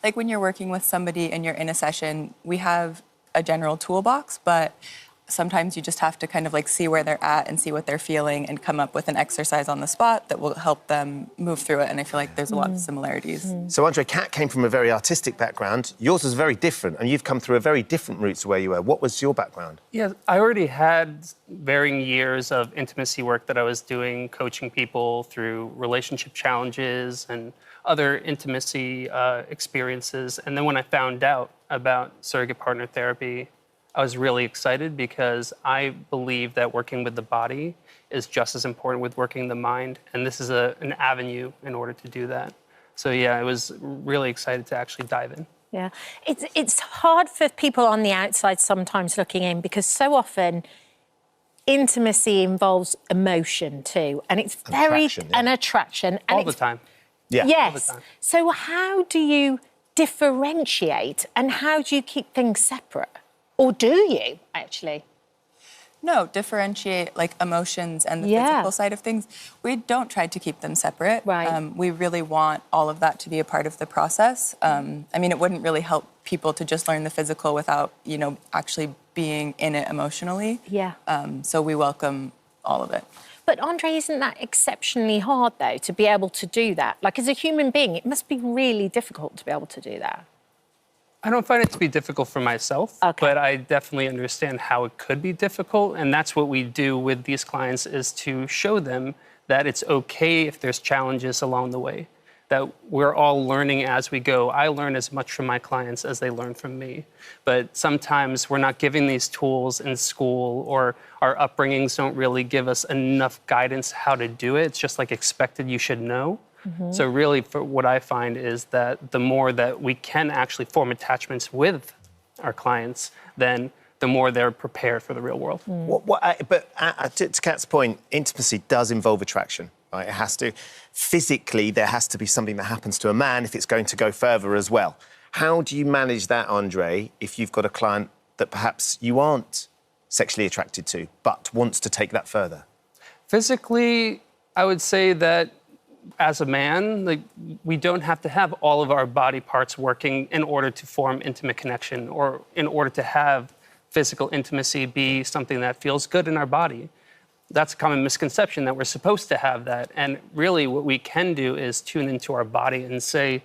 Like, when you're working with somebody and you're in a session, we have a general toolbox, but sometimes you just have to kind of, like, see where they're at and see what they're feeling and come up with an exercise on the spot that will help them move through it. And I feel like there's a lot of similarities. So, Andre, Kat came from a very artistic background. Yours was very different, and you've come through a very different route to where you were. What was your background? Yeah, I already had varying years of intimacy work that I was doing, coaching people through relationship challenges and other intimacy experiences. And then when I found out about surrogate partner therapy, I was really excited because I believe that working with the body is just as important with working the mind. And this is an avenue in order to do that. So, yeah, I was really excited to actually dive in. Yeah, it's hard for people on the outside sometimes looking in because so often intimacy involves emotion too. And it's very an attraction. And all the time. Yeah. Yes. So how do you differentiate and how do you keep things separate? Or do you, actually? No, differentiate, like, emotions and the physical side of things. We don't try to keep them separate. Right. We really want all of that to be a part of the process. I mean, it wouldn't really help people to just learn the physical without, you know, actually being in it emotionally. Yeah. So we welcome all of it. But, Andre, isn't that exceptionally hard, though, to be able to do that? Like, as a human being, it must be really difficult to be able to do that. I don't find it to be difficult for myself, but I definitely understand how it could be difficult. And that's what we do with these clients, is to show them that it's okay if there's challenges along the way, that we're all learning as we go. I learn as much from my clients as they learn from me. But sometimes we're not giving these tools in school, or our upbringings don't really give us enough guidance how to do it. It's just like expected you should know. So really, for what I find is that the more that we can actually form attachments with our clients, then the more they're prepared for the real world. But to Kat's point, intimacy does involve attraction. Right? It has to. Physically, there has to be something that happens to a man if it's going to go further as well. How do you manage that, Andre, if you've got a client that perhaps you aren't sexually attracted to, but wants to take that further? Physically, I would say that as a man, like, we don't have to have all of our body parts working in order to form intimate connection, or in order to have physical intimacy be something that feels good in our body. That's a common misconception that we're supposed to have that. And really what we can do is tune into our body and say,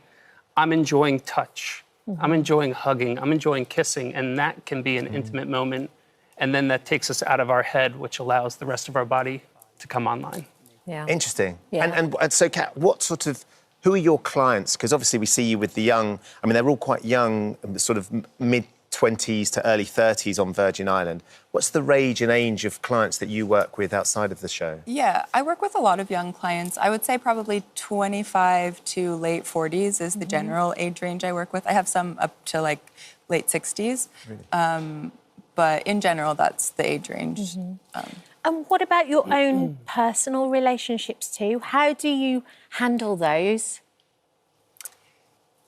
I'm enjoying touch. I'm enjoying hugging. I'm enjoying kissing. And that can be an intimate moment. And then that takes us out of our head, which allows the rest of our body to come online. Yeah. Interesting. Yeah. And so, Kat, who are your clients? Because obviously we see you with the young, I mean, they're all quite young, sort of mid-20s to early 30s on Virgin Island. What's the range and age of clients that you work with outside of the show? Yeah, I work with a lot of young clients. I would say probably 25 to late 40s is the general age range I work with. I have some up to like late 60s. Really? But in general, that's the age range. And what about your own personal relationships too? How do you handle those?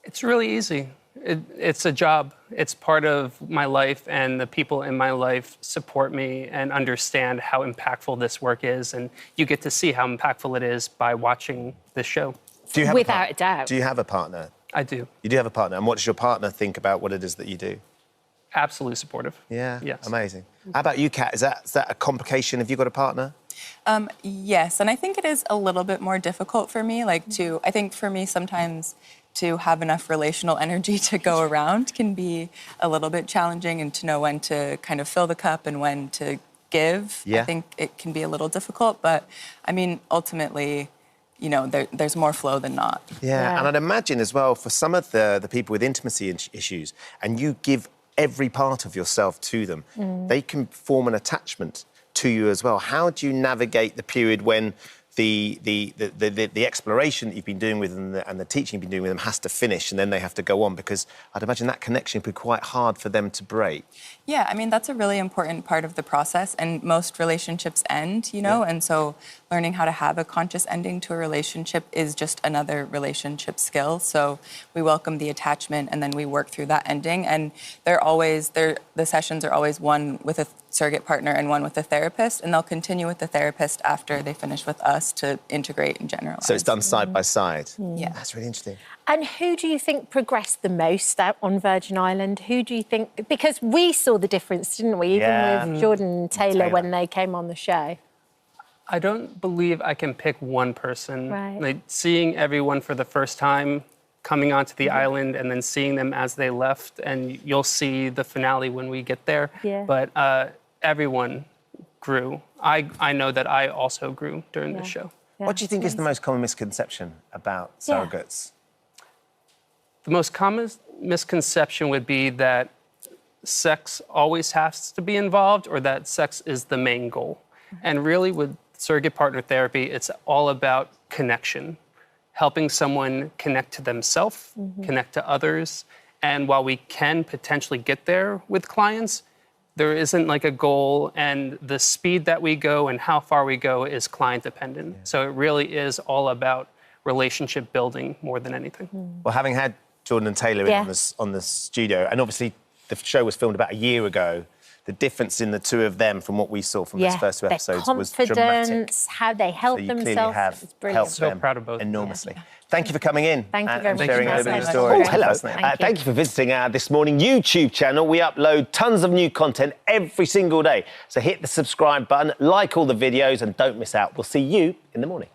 It's really easy. It's a job. It's part of my life, and the people in my life support me and understand how impactful this work is. And you get to see how impactful it is by watching this show. Without a doubt. Do you have a partner? I do. You do have a partner. And what does your partner think about what it is that you do? Absolutely supportive. Yeah? Yes. Amazing. How about you, Kat? Is that a complication? Have you got a partner? Yes, and I think it is a little bit more difficult for me, I think for me sometimes to have enough relational energy to go around can be a little bit challenging, and to know when to kind of fill the cup and when to give. Yeah. I think it can be a little difficult, but I mean, ultimately, you know, there's more flow than not. Yeah, and I'd imagine as well, for some of the people with intimacy issues, and you give every part of yourself to them, they can form an attachment to you as well. How do you navigate the period when the exploration that you've been doing with them and the teaching you've been doing with them has to finish, and then they have to go on? Because I'd imagine that connection would be quite hard for them to break. Yeah, I mean, that's a really important part of the process, and most relationships end, you know, and so learning how to have a conscious ending to a relationship is just another relationship skill. So we welcome the attachment, and then we work through that ending, and the sessions are always one with a surrogate partner and one with a therapist, and they'll continue with the therapist after they finish with us to integrate and generalize. So it's done side by side? Yeah. That's really interesting. And who do you think progressed the most out on Virgin Island? Who do you think... Because we saw the difference, didn't we? Even with Jordan and Taylor when they came on the show. I don't believe I can pick one person. Right. Like seeing everyone for the first time, coming onto the island, and then seeing them as they left, and you'll see the finale when we get there. Yeah. But everyone grew. I know that I also grew during the show. Yeah. What do you think is the most common misconception about surrogates? The most common misconception would be that sex always has to be involved, or that sex is the main goal. And really with surrogate partner therapy, it's all about connection, helping someone connect to themselves, connect to others. And while we can potentially get there with clients, there isn't like a goal, and the speed that we go and how far we go is client dependent. So it really is all about relationship building more than anything. Well, having had Jordan and Taylor in on the studio, and obviously the show was filmed about a year ago, the difference in the two of them from what we saw from those first two episodes was dramatic. Confidence, how they held So you themselves. clearly have It's brilliant. helped So them proud of both. enormously. Thank you for coming in. Thank you very and much. sharing a Thank little you bit of so story. much. Hello. Thank you for visiting our This Morning YouTube channel. We upload tons of new content every single day. So hit the subscribe button, like all the videos, and don't miss out. We'll see you in the morning.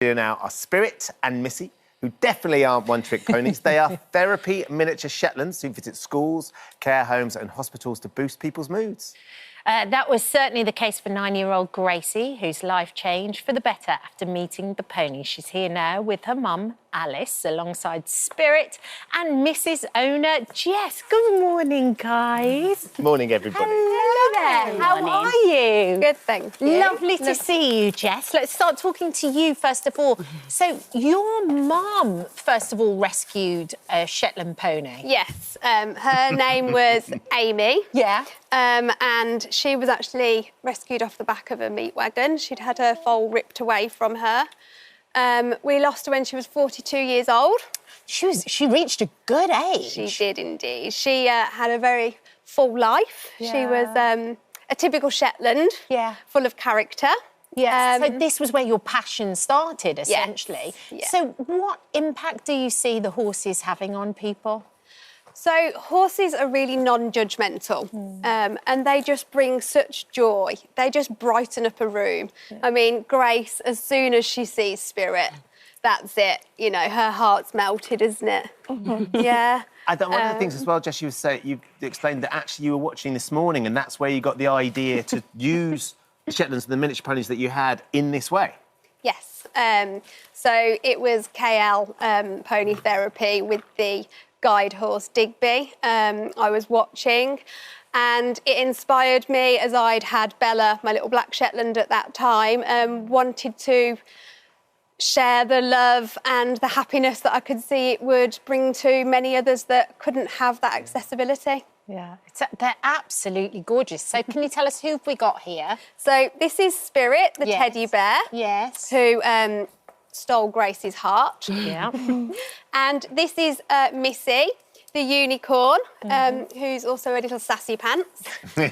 Here now are Spirit and Missy, who definitely aren't one-trick ponies. They are therapy miniature Shetlands who visit schools, care homes and hospitals to boost people's moods. That was certainly the case for 9-year-old Gracie, whose life changed for the better after meeting the pony. She's here now with her mum, Alice, alongside Spirit and Mrs. Owner, Jess. Good morning, guys. Morning, everybody. Hello there. How are you? Good, thank you. Lovely to see you, Jess. Let's start talking to you first of all. So your mum, first of all, rescued a Shetland pony. Yes, her name was Amy. Yeah. And she was actually rescued off the back of a meat wagon. She'd had her foal ripped away from her. We lost her when she was 42 years old. She reached a good age. She did indeed. She had a very full life. Yeah. She was a typical Shetland, full of character. Yes. So this was where your passion started, essentially. Yes. So what impact do you see the horses having on people? So horses are really non-judgmental, and they just bring such joy. They just brighten up a room. I mean, Grace, as soon as she sees Spirit, that's it. You know, her heart's melted, isn't it? Yeah. I think one of the things as well, Jess, you explained that actually you were watching this morning, and that's where you got the idea to use the Shetlands and the miniature ponies that you had in this way. Yes. So it was KL pony therapy with the guide horse Digby. I was watching, and it inspired me as I'd had Bella, my little black Shetland at that time, wanted to share the love and the happiness that I could see it would bring to many others that couldn't have that accessibility. Yeah, they're absolutely gorgeous. So can you tell us who we got here? So this is Spirit, the teddy bear. Yes. Who stole Grace's heart. Yeah. And this is Missy, the unicorn, who's also a little sassy pants.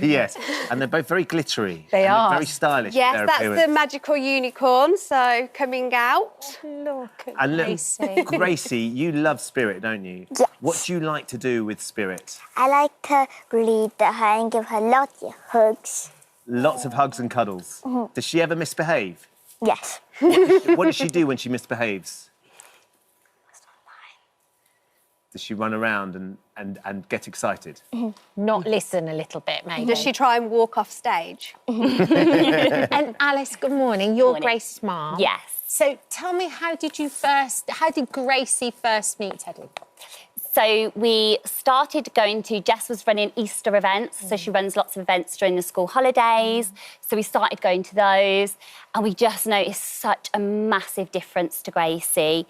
Yes, and they're both very glittery. They and are. Very stylish. Yes, their that's appearance. the magical unicorn, so coming out. Look at And look, Gracie. Gracie, you love Spirit, don't you? Yes. What do you like to do with Spirit? I like to read her and give her lots of hugs. Lots of hugs and cuddles. Does she ever misbehave? Yes. What does she do when she misbehaves? Does she run around and get excited? Not listen a little bit, maybe. Does she try and walk off stage? And Alice, good morning. You're Morning. Grace's mum. Yes. So tell me, how did Gracie first meet Teddy? So we started going to, Jess was running Easter events, so she runs lots of events during the school holidays. So we started going to those, and we just noticed such a massive difference to Gracie.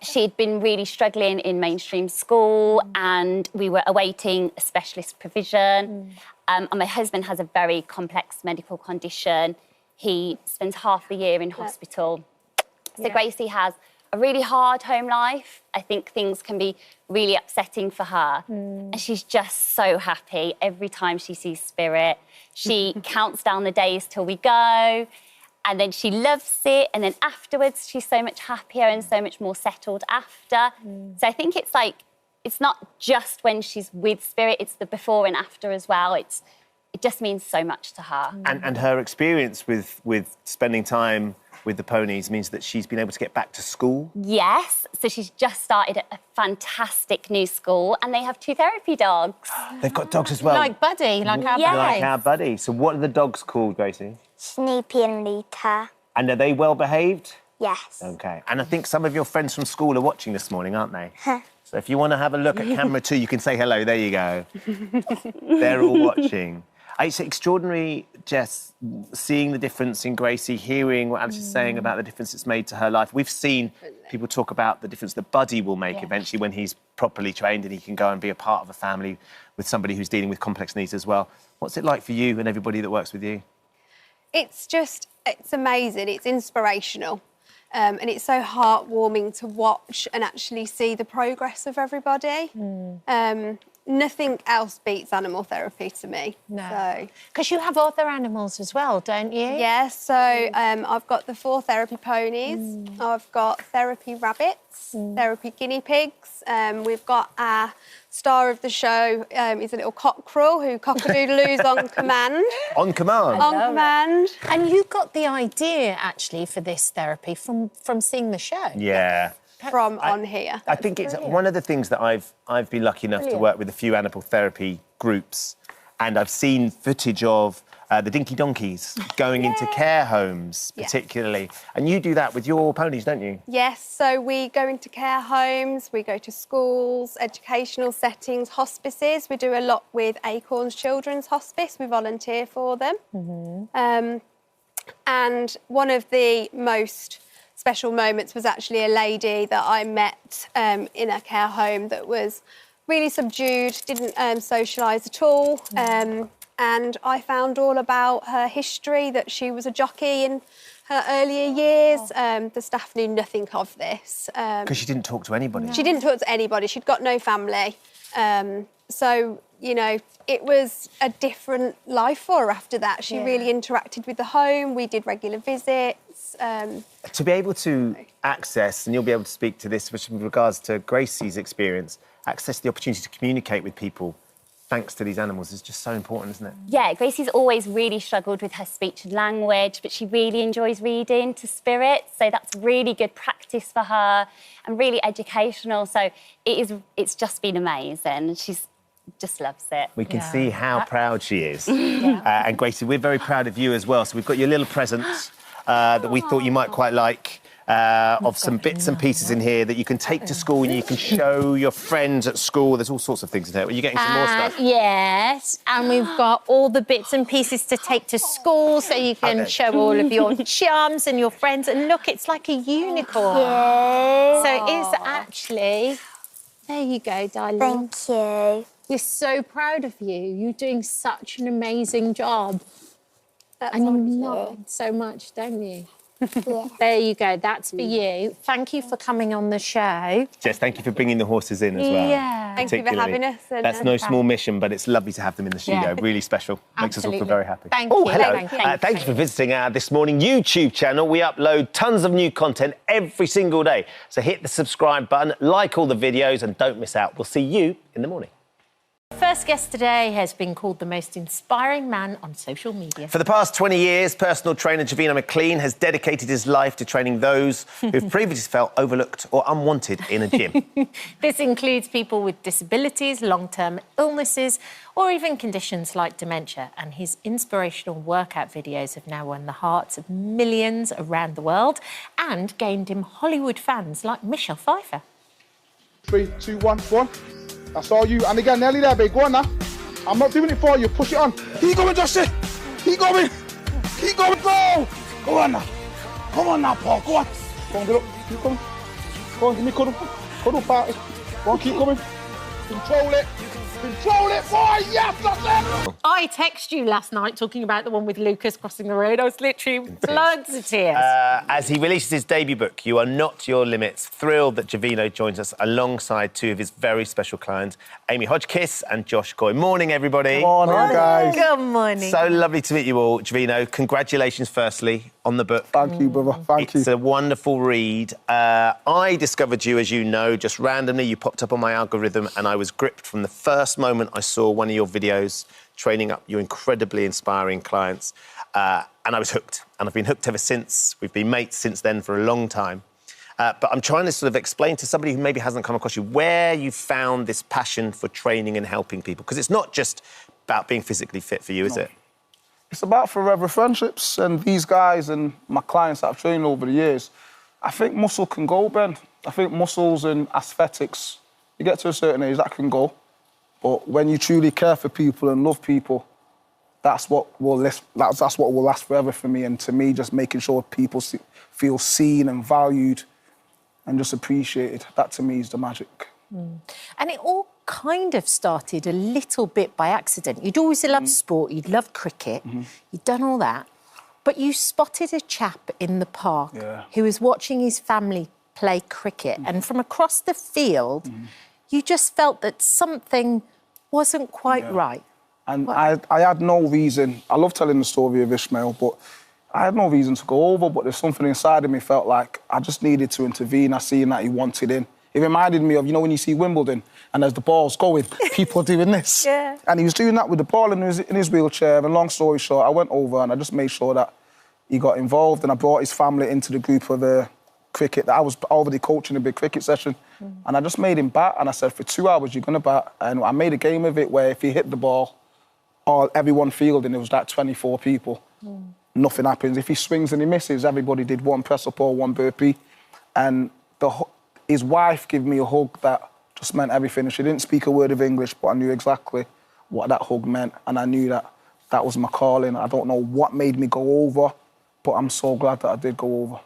She'd been really struggling in mainstream school, and we were awaiting a specialist provision. And my husband has a very complex medical condition. He spends half the year in hospital. So Gracie has a really hard home life. I think things can be really upsetting for her. And she's just so happy every time she sees Spirit. She counts down the days till we go, and then she loves it. And then afterwards, she's so much happier and so much more settled after. So I think it's like, it's not just when she's with Spirit, it's the before and after as well. It just means so much to her. And her experience with spending time with the ponies means that she's been able to get back to school? Yes, so she's just started at a fantastic new school, and they have 2 therapy dogs. They've got dogs as well. Like Buddy, like our Yes. Buddy. Like our Buddy. So what are the dogs called, Gracie? Snoopy and Rita. And are they well behaved? Yes. Okay. And I think some of your friends from school are watching this morning, aren't they? So if you want to have a look at camera 2, you can say hello. There you go. They're all watching. It's extraordinary, Jess, seeing the difference in Gracie, hearing what Alice is saying about the difference it's made to her life. We've seen people talk about the difference that Buddy will make eventually when he's properly trained and he can go and be a part of a family with somebody who's dealing with complex needs as well. What's it like for you and everybody that works with you? It's amazing. It's inspirational. And it's so heartwarming to watch and actually see the progress of everybody. Nothing else beats animal therapy to me. No. Because you have other animals as well, don't you? Yes, so I've got the 4 therapy ponies. I've got therapy rabbits, therapy guinea pigs. We've got our star of the show, is a little cockerel who cock-a-doodle-oos on command. On command? On command. And you got the idea, actually, for this therapy from seeing the show. Yeah. From on here. I think it's one of the things that I've been lucky enough to work with a few animal therapy groups, and I've seen footage of the Dinky Donkeys going into care homes, particularly. And you do that with your ponies, don't you? Yes, so we go into care homes, we go to schools, educational settings, hospices. We do a lot with Acorns Children's Hospice. We volunteer for them. And one of the most special moments was actually a lady that I met in a care home that was really subdued, didn't socialise at all. And I found all about her history, that she was a jockey in her earlier years. The staff knew nothing of this. Because she didn't talk to anybody. She didn't talk to anybody. She'd got no family. So, you know, it was a different life for her after that. She really interacted with the home. We did regular visits. To be able to access, and you'll be able to speak to this with regards to Gracie's experience, access the opportunity to communicate with people thanks to these animals is just so important, isn't it? Yeah, Gracie's always really struggled with her speech and language, but she really enjoys reading to spirits, so that's really good practice for her and really educational. So it's just been amazing. She's just loves it. We can see how proud she is. And Gracie, we're very proud of you as well. So we've got your little present that we thought you might quite like. Of some bits and pieces in here that you can take to school and you can show your friends at school. There's all sorts of things in here. Are you getting some more stuff? Yes, and we've got all the bits and pieces to take to school so you can show all of your chums and your friends. And look, it's like a unicorn. So it is actually... There you go, darling. Thank you. We're so proud of you. You're doing such an amazing job. That's and you love it so much, don't you? Yeah. There you go. That's for you. Thank you for coming on the show. Jess, thank you for bringing the horses in as well. Yeah. Thank you for having us. That's no small mission, but it's lovely to have them in the studio. Really special. Makes us all feel very happy. Thank you. Hello. Thank you for visiting our This Morning YouTube channel. We upload tons of new content every single day. So hit the subscribe button, like all the videos, and don't miss out. We'll see you in the morning. First guest today has been called the most inspiring man on social media. For the past 20 years, personal trainer Javino McLean has dedicated his life to training those who've previously felt overlooked or unwanted in a gym. This includes people with disabilities, long-term illnesses, or even conditions like dementia. And his inspirational workout videos have now won the hearts of millions around the world and gained him Hollywood fans like Michelle Pfeiffer. 3, 2, 1, 1. That's all you. And again, nearly there, babe. Go on now. I'm not doing it for you. Push it on. Keep going, Justin. Keep going. Keep going. Go. Go on now. Come on now, Paul. Go on. Go on, get up. Keep coming. Go on, give me cuddle. Cuddle party. Go on, keep coming. Control it. Control it, boy. Yes, that's it. I texted you last night talking about the one with Lucas crossing the road. I was literally floods of tears. As he releases his debut book, You Are Not Your Limits, thrilled that Javino joins us alongside two of his very special clients, Amy Hodgkiss and Josh Goy. Morning, everybody. Morning, guys. Good morning. So lovely to meet you all. Javino, congratulations, firstly, on the book. Thank you, brother. Thank you. It's a wonderful read. I discovered you, as you know, just randomly. You popped up on my algorithm and I was gripped from the first moment I saw one of your videos training up your incredibly inspiring clients. And I was hooked. And I've been hooked ever since. We've been mates since then for a long time. But I'm trying to sort of explain to somebody who maybe hasn't come across you where you found this passion for training and helping people. Because it's not just about being physically fit for you, is it? It's about forever friendships, and these guys and my clients that I've trained over the years. I think muscle can go, Ben. I think muscles and aesthetics, you get to a certain age, that can go. But when you truly care for people and love people, that's what will last forever for me. And to me, just making sure people feel seen and valued and just appreciated, that to me is the magic. And it all kind of started a little bit by accident. You'd always loved sport, you'd loved cricket, you'd done all that, but you spotted a chap in the park who was watching his family play cricket, and from across the field, you just felt that something wasn't quite right. And I had no reason, I love telling the story of Ishmael, but I had no reason to go over, but there's something inside of me felt like I just needed to intervene. I seen that he wanted in. It reminded me of, you know, when you see Wimbledon and as the ball's going, people doing this. And he was doing that with the ball in his wheelchair. And long story short, I went over and I just made sure that he got involved, and I brought his family into the group of cricket that I was already coaching a big cricket session. And I just made him bat, and I said, for 2 hours, you're going to bat. And I made a game of it where if he hit the ball, everyone fielding, it was like 24 people. Nothing happens. If he swings and he misses, everybody did one press-up or one burpee. And his wife gave me a hug that just meant everything. She didn't speak a word of English, but I knew exactly what that hug meant, and I knew that that was my calling. I don't know what made me go over, but I'm so glad that I did go over.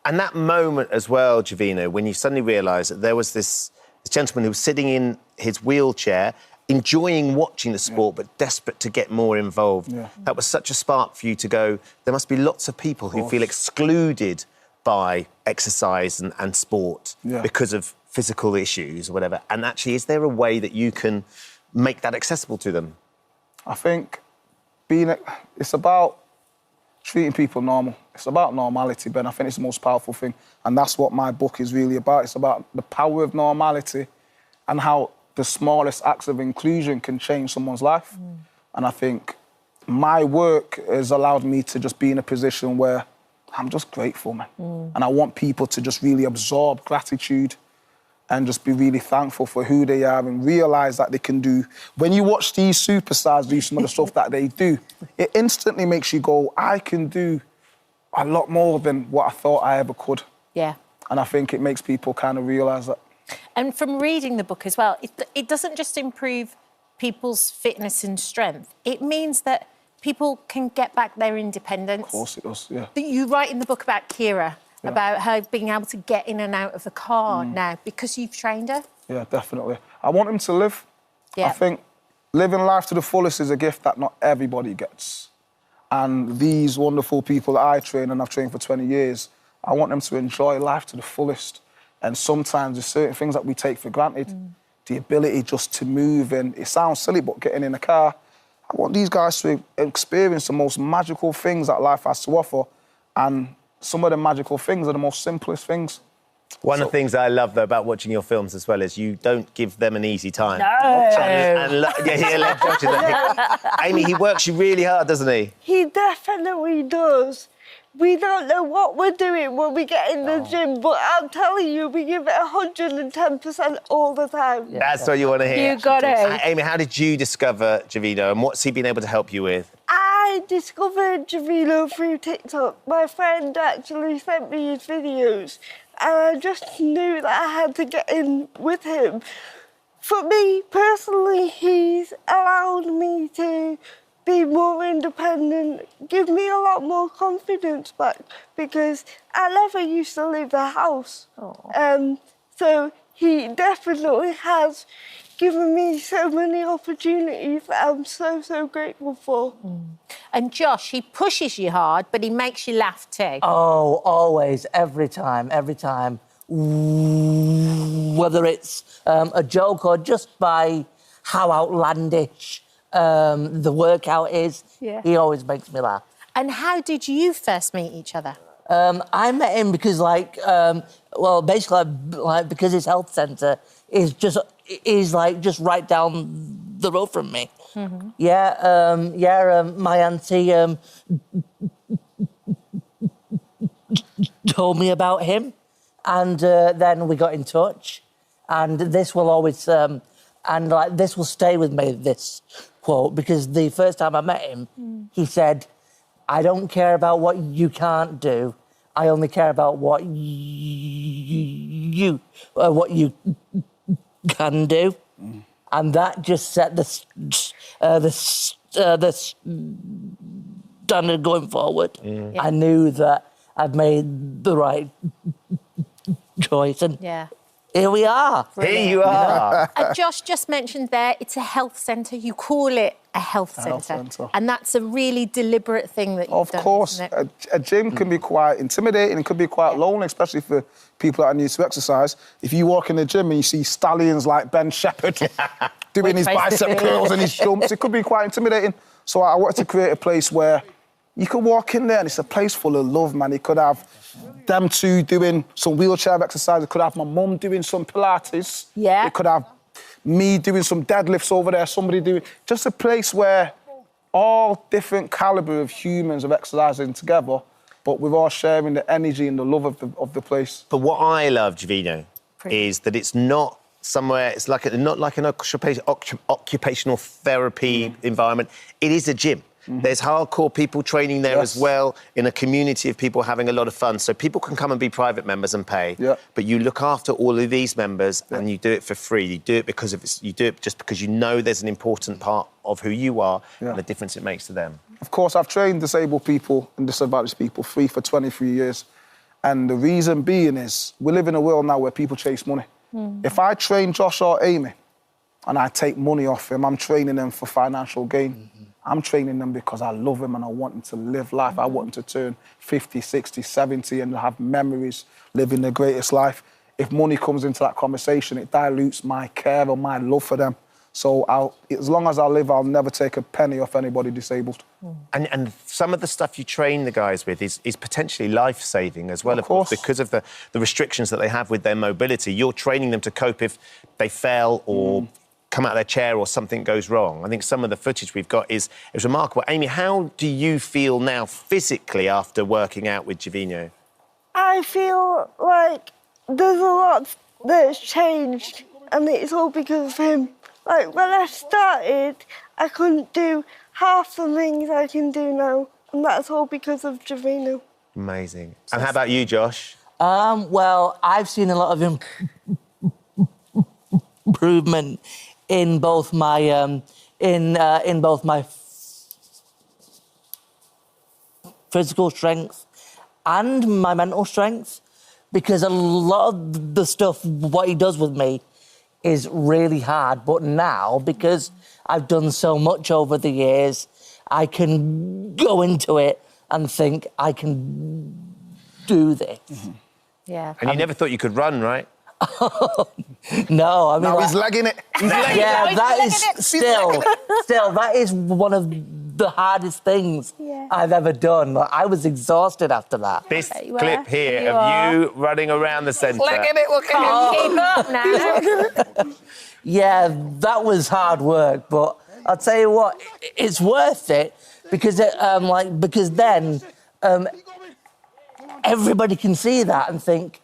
And that moment as well, Javino, when you suddenly realised that there was this gentleman who was sitting in his wheelchair, enjoying watching the sport, but desperate to get more involved. That was such a spark for you to go, there must be lots of people who feel excluded by exercise and sport because of physical issues or whatever. And actually, is there a way that you can make that accessible to them? I think it's about treating people normal. It's about normality, Ben. I think it's the most powerful thing. And that's what my book is really about. It's about the power of normality and how the smallest acts of inclusion can change someone's life. And I think my work has allowed me to just be in a position where I'm just grateful, man. And I want people to just really absorb gratitude and just be really thankful for who they are and realise that they can do... When you watch these superstars do some of the stuff that they do, it instantly makes you go, I can do a lot more than what I thought I ever could. Yeah. And I think it makes people kind of realise that. And from reading the book as well, it doesn't just improve people's fitness and strength. It means that people can get back their independence. Of course it does, yeah. You write in the book about Kira, about her being able to get in and out of the car now because you've trained her. Yeah, definitely. I want him to live. Yeah. I think living life to the fullest is a gift that not everybody gets. And these wonderful people that I train, and I've trained for 20 years, I want them to enjoy life to the fullest. And sometimes there's certain things that we take for granted. The ability just to move, and it sounds silly, but getting in a car. I want these guys to experience the most magical things that life has to offer. And some of the magical things are the most simplest things. One of the things that I love, though, about watching your films as well is you don't give them an easy time. Amy, he works you really hard, doesn't he? He definitely does. We don't know what we're doing when we get in the gym, but I'm telling you, we give it 110% all the time. That's what you want to hear. You got it. Amy, how did you discover Jovino and what's he been able to help you with? I discovered Jovino through TikTok. My friend actually sent me his videos, and I just knew that I had to get in with him. For me, personally, he's allowed me to be more independent, give me a lot more confidence back, because I never used to leave the house. So he definitely has given me so many opportunities that I'm so, so grateful for. And Josh, he pushes you hard, but he makes you laugh too. Oh, always, every time. Whether it's a joke or just by how outlandish the workout is, he always makes me laugh. And how did you first meet each other? I met him because, basically, because his health centre is just right down the road from me. My auntie told me about him, and then we got in touch, and this will always this will stay with me, this quote, because the first time I met him, he said, I don't care about what you can't do. I only care about what you can do. And that just set the standard going forward. I knew that I'd made the right choice, and here we are. Here you are. Josh just mentioned there, it's a health centre. You call it a health centre. And that's a really deliberate thing that you've done. Of course. A gym can be quite intimidating. It can be quite lonely, especially for people that are new to exercise. If you walk in the gym and you see stallions like Ben Shepherd doing his bicep curls and his jumps, it could be quite intimidating. So I wanted to create a place where you can walk in there and it's a place full of love, man. You could have them two doing some wheelchair exercise. It could have my mum doing some Pilates. It could have me doing some deadlifts over there, somebody doing... Just a place where all different calibre of humans are exercising together, but we're all sharing the energy and the love of the place. But what I love, Jovino, is that it's not somewhere... It's not like an occupational therapy environment. It is a gym. There's hardcore people training there as well, in a community of people having a lot of fun. So people can come and be private members and pay, but you look after all of these members and you do it for free. You do it you do it just because you know there's an important part of who you are and the difference it makes to them. Of course, I've trained disabled people and disadvantaged people free for 23 years. And the reason being is we live in a world now where people chase money. If I train Josh or Amy and I take money off him, I'm training them for financial gain. I'm training them because I love them and I want them to live life. I want them to turn 50, 60, 70 and have memories, living their greatest life. If money comes into that conversation, it dilutes my care or my love for them. So as long as I live, I'll never take a penny off anybody disabled. And some of the stuff you train the guys with is potentially life-saving as well, of course, because of the restrictions that they have with their mobility. You're training them to cope if they fell or come out of their chair or something goes wrong. I think some of the footage we've got is remarkable. Amy, how do you feel now physically after working out with Jovino? I feel like there's a lot that's changed, and it's all because of him. Like, when I started, I couldn't do half the things I can do now, and that's all because of Jovino. Amazing. And how about you, Josh? Well, I've seen a lot of improvement in both my in both my physical strength and my mental strength, because a lot of the stuff what he does with me is really hard. But now, because I've done so much over the years, I can go into it and think I can do this. Yeah. And you never thought you could run, right? No, I mean... Now he's legging it. He's legging yeah, it. that is still, that is one of the hardest things I've ever done. Like, I was exhausted after that. This clip here of you running around the centre. Legging it, look at him. Keep up now. Yeah, that was hard work, but I'll tell you what, it's worth it because because then everybody can see that and think,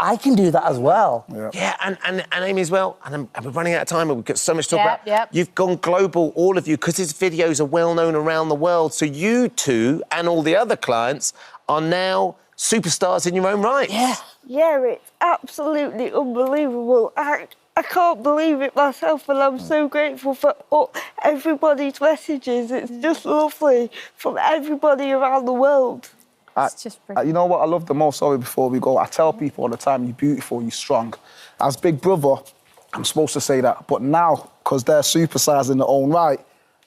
I can do that as well. Yeah, and Amy as well. And we're running out of time, we've got so much to talk about. Yep. You've gone global, all of you, because his videos are well known around the world. So you two and all the other clients are now superstars in your own right. Yeah. Yeah, it's absolutely unbelievable. I can't believe it myself, and I'm so grateful for everybody's messages. It's just lovely from everybody around the world. It's just brilliant. You know what I love the most, sorry, before we go? I tell people all the time, you're beautiful, you're strong. As big brother, I'm supposed to say that, but now, because they're superstars in their own right,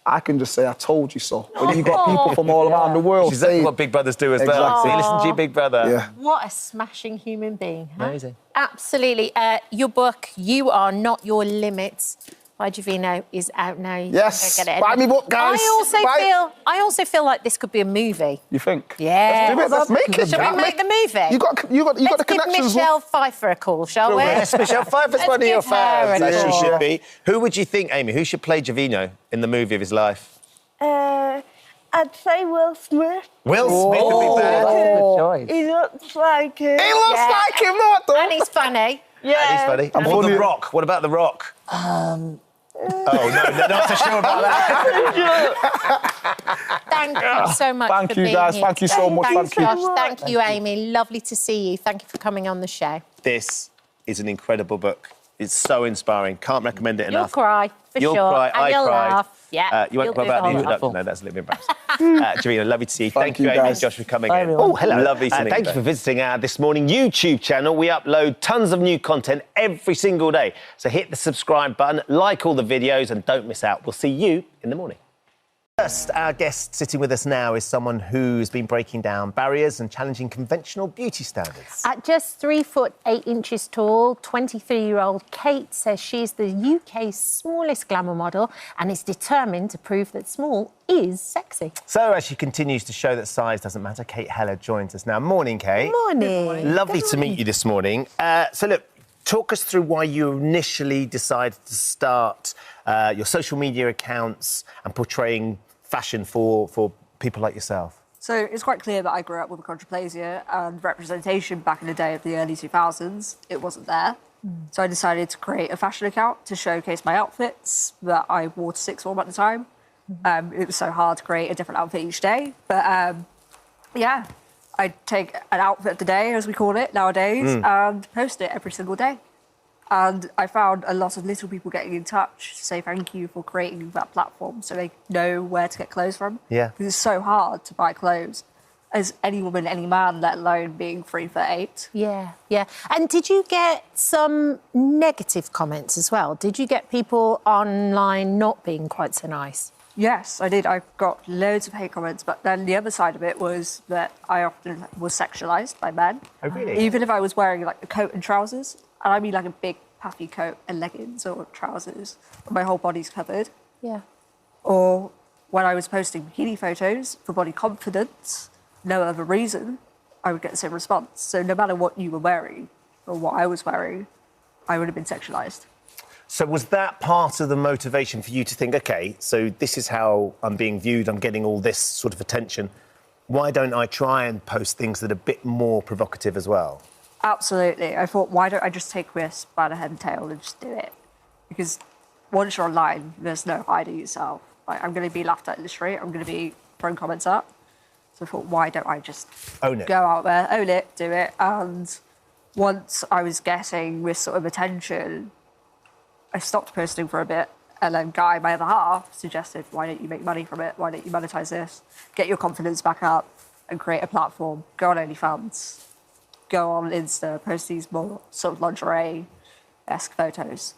I can just say, I told you so. When you've got people from all around the world. Which is exactly what big brothers do as well. So you listen to your big brother. Yeah. What a smashing human being, huh? Amazing. Absolutely. Your book, You Are Not Your Limits, by Jovino, is out now. You Yes. can go get it. Buy me book, guys. I also feel like this could be a movie. You think? Yeah. Let's make it. Shall we make the movie? You got the Let's give connections. Michelle Pfeiffer a call, shall we? Yes, Michelle Pfeiffer's one of your Let's give her a fans. As she call. should be. Who would you think, Amy, who should play Jovino in the movie of his life? I'd say Will Smith. Will Smith would be bad. That's a good choice. He looks like him. He looks like him, no, I don't. And he's funny. And he's funny. I'm Or The funny. Rock. What about The Rock? Oh, no, not so sure about that. Thank you so much Thank for you, being guys. here Thank you so today. much. Thanks, Thank you. Josh. Thank you, Amy. Lovely to see you. Thank you for coming on the show. This is an incredible book. It's so inspiring. Can't recommend it You'll enough. cry, for You'll sure. cry. And I you'll cried. laugh. Yeah. You won't you'll cry do about the whole lot. introduction. No, that's a little bit embarrassing. Jovino, lovely to see you. Thank you, Amy guys. and Josh, for coming Bye, in. everyone. Oh, hello. Lovely to meet you. Thank you for visiting our This Morning YouTube channel. We upload tons of new content every single day. So hit the subscribe button, like all the videos, and don't miss out. We'll see you in the morning. First, our guest sitting with us now is someone who's been breaking down barriers and challenging conventional beauty standards. At just 3 foot 8 inches tall, 23-year-old Kate says she's the UK's smallest glamour model and is determined to prove that small is sexy. So, as she continues to show that size doesn't matter, Kate Heller joins us now. Morning, Kate. Morning. Lovely to meet you this morning. So, look, talk us through why you initially decided to start your social media accounts and portraying fashion for people like yourself. So it's quite clear that I grew up with achondroplasia and representation back in the day of the early 2000s. It wasn't there. So I decided to create a fashion account to showcase my outfits that I wore to sixth form at the time. It was so hard to create a different outfit each day. But yeah, I take an outfit of the day, as we call it nowadays, and post it every single day. And I found a lot of little people getting in touch to say thank you for creating that platform so they know where to get clothes from. Yeah. Because it's so hard to buy clothes as any woman, any man, let alone being 3 foot 8. Yeah, yeah. And did you get some negative comments as well? Did you get people online not being quite so nice? Yes, I did. I got loads of hate comments, but then the other side of it was that I often was sexualised by men. Oh, really? Even if I was wearing like a coat and trousers, and I mean like a big puffy coat and leggings or trousers, but my whole body's covered. Yeah. Or when I was posting bikini photos for body confidence, no other reason, I would get the same response. So no matter what you were wearing or what I was wearing, I would have been sexualised. So was that part of the motivation for you to think, OK, so this is how I'm being viewed, I'm getting all this sort of attention, why don't I try and post things that are a bit more provocative as well? Absolutely. I thought, why don't I just take risks by the head and tail and just do it? Because once you're online, there's no hiding yourself. Like, I'm going to be laughed at in the street, I'm going to be thrown comments up. So I thought, why don't I just own it? Go out there, own it, do it. And once I was getting this sort of attention, I stopped posting for a bit. And then Guy, my other half, suggested, why don't you make money from it? Why don't you monetize this? Get your confidence back up and create a platform. Go on OnlyFans. Go on Insta, post these more sort of lingerie-esque photos.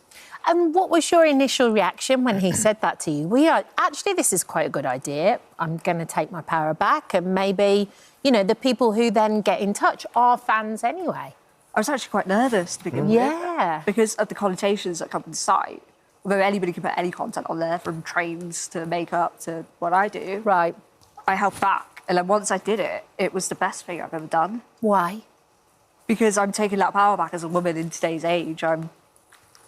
And what was your initial reaction when he said that to you? Actually, this is quite a good idea. I'm going to take my power back, and maybe, you know, the people who then get in touch are fans anyway. I was actually quite nervous to begin with. Because of the connotations that come with the site. Although anybody can put any content on there, from trains to makeup to what I do. Right. I held back. And then once I did it, it was the best thing I've ever done. Why? Because I'm taking that power back as a woman in today's age. I'm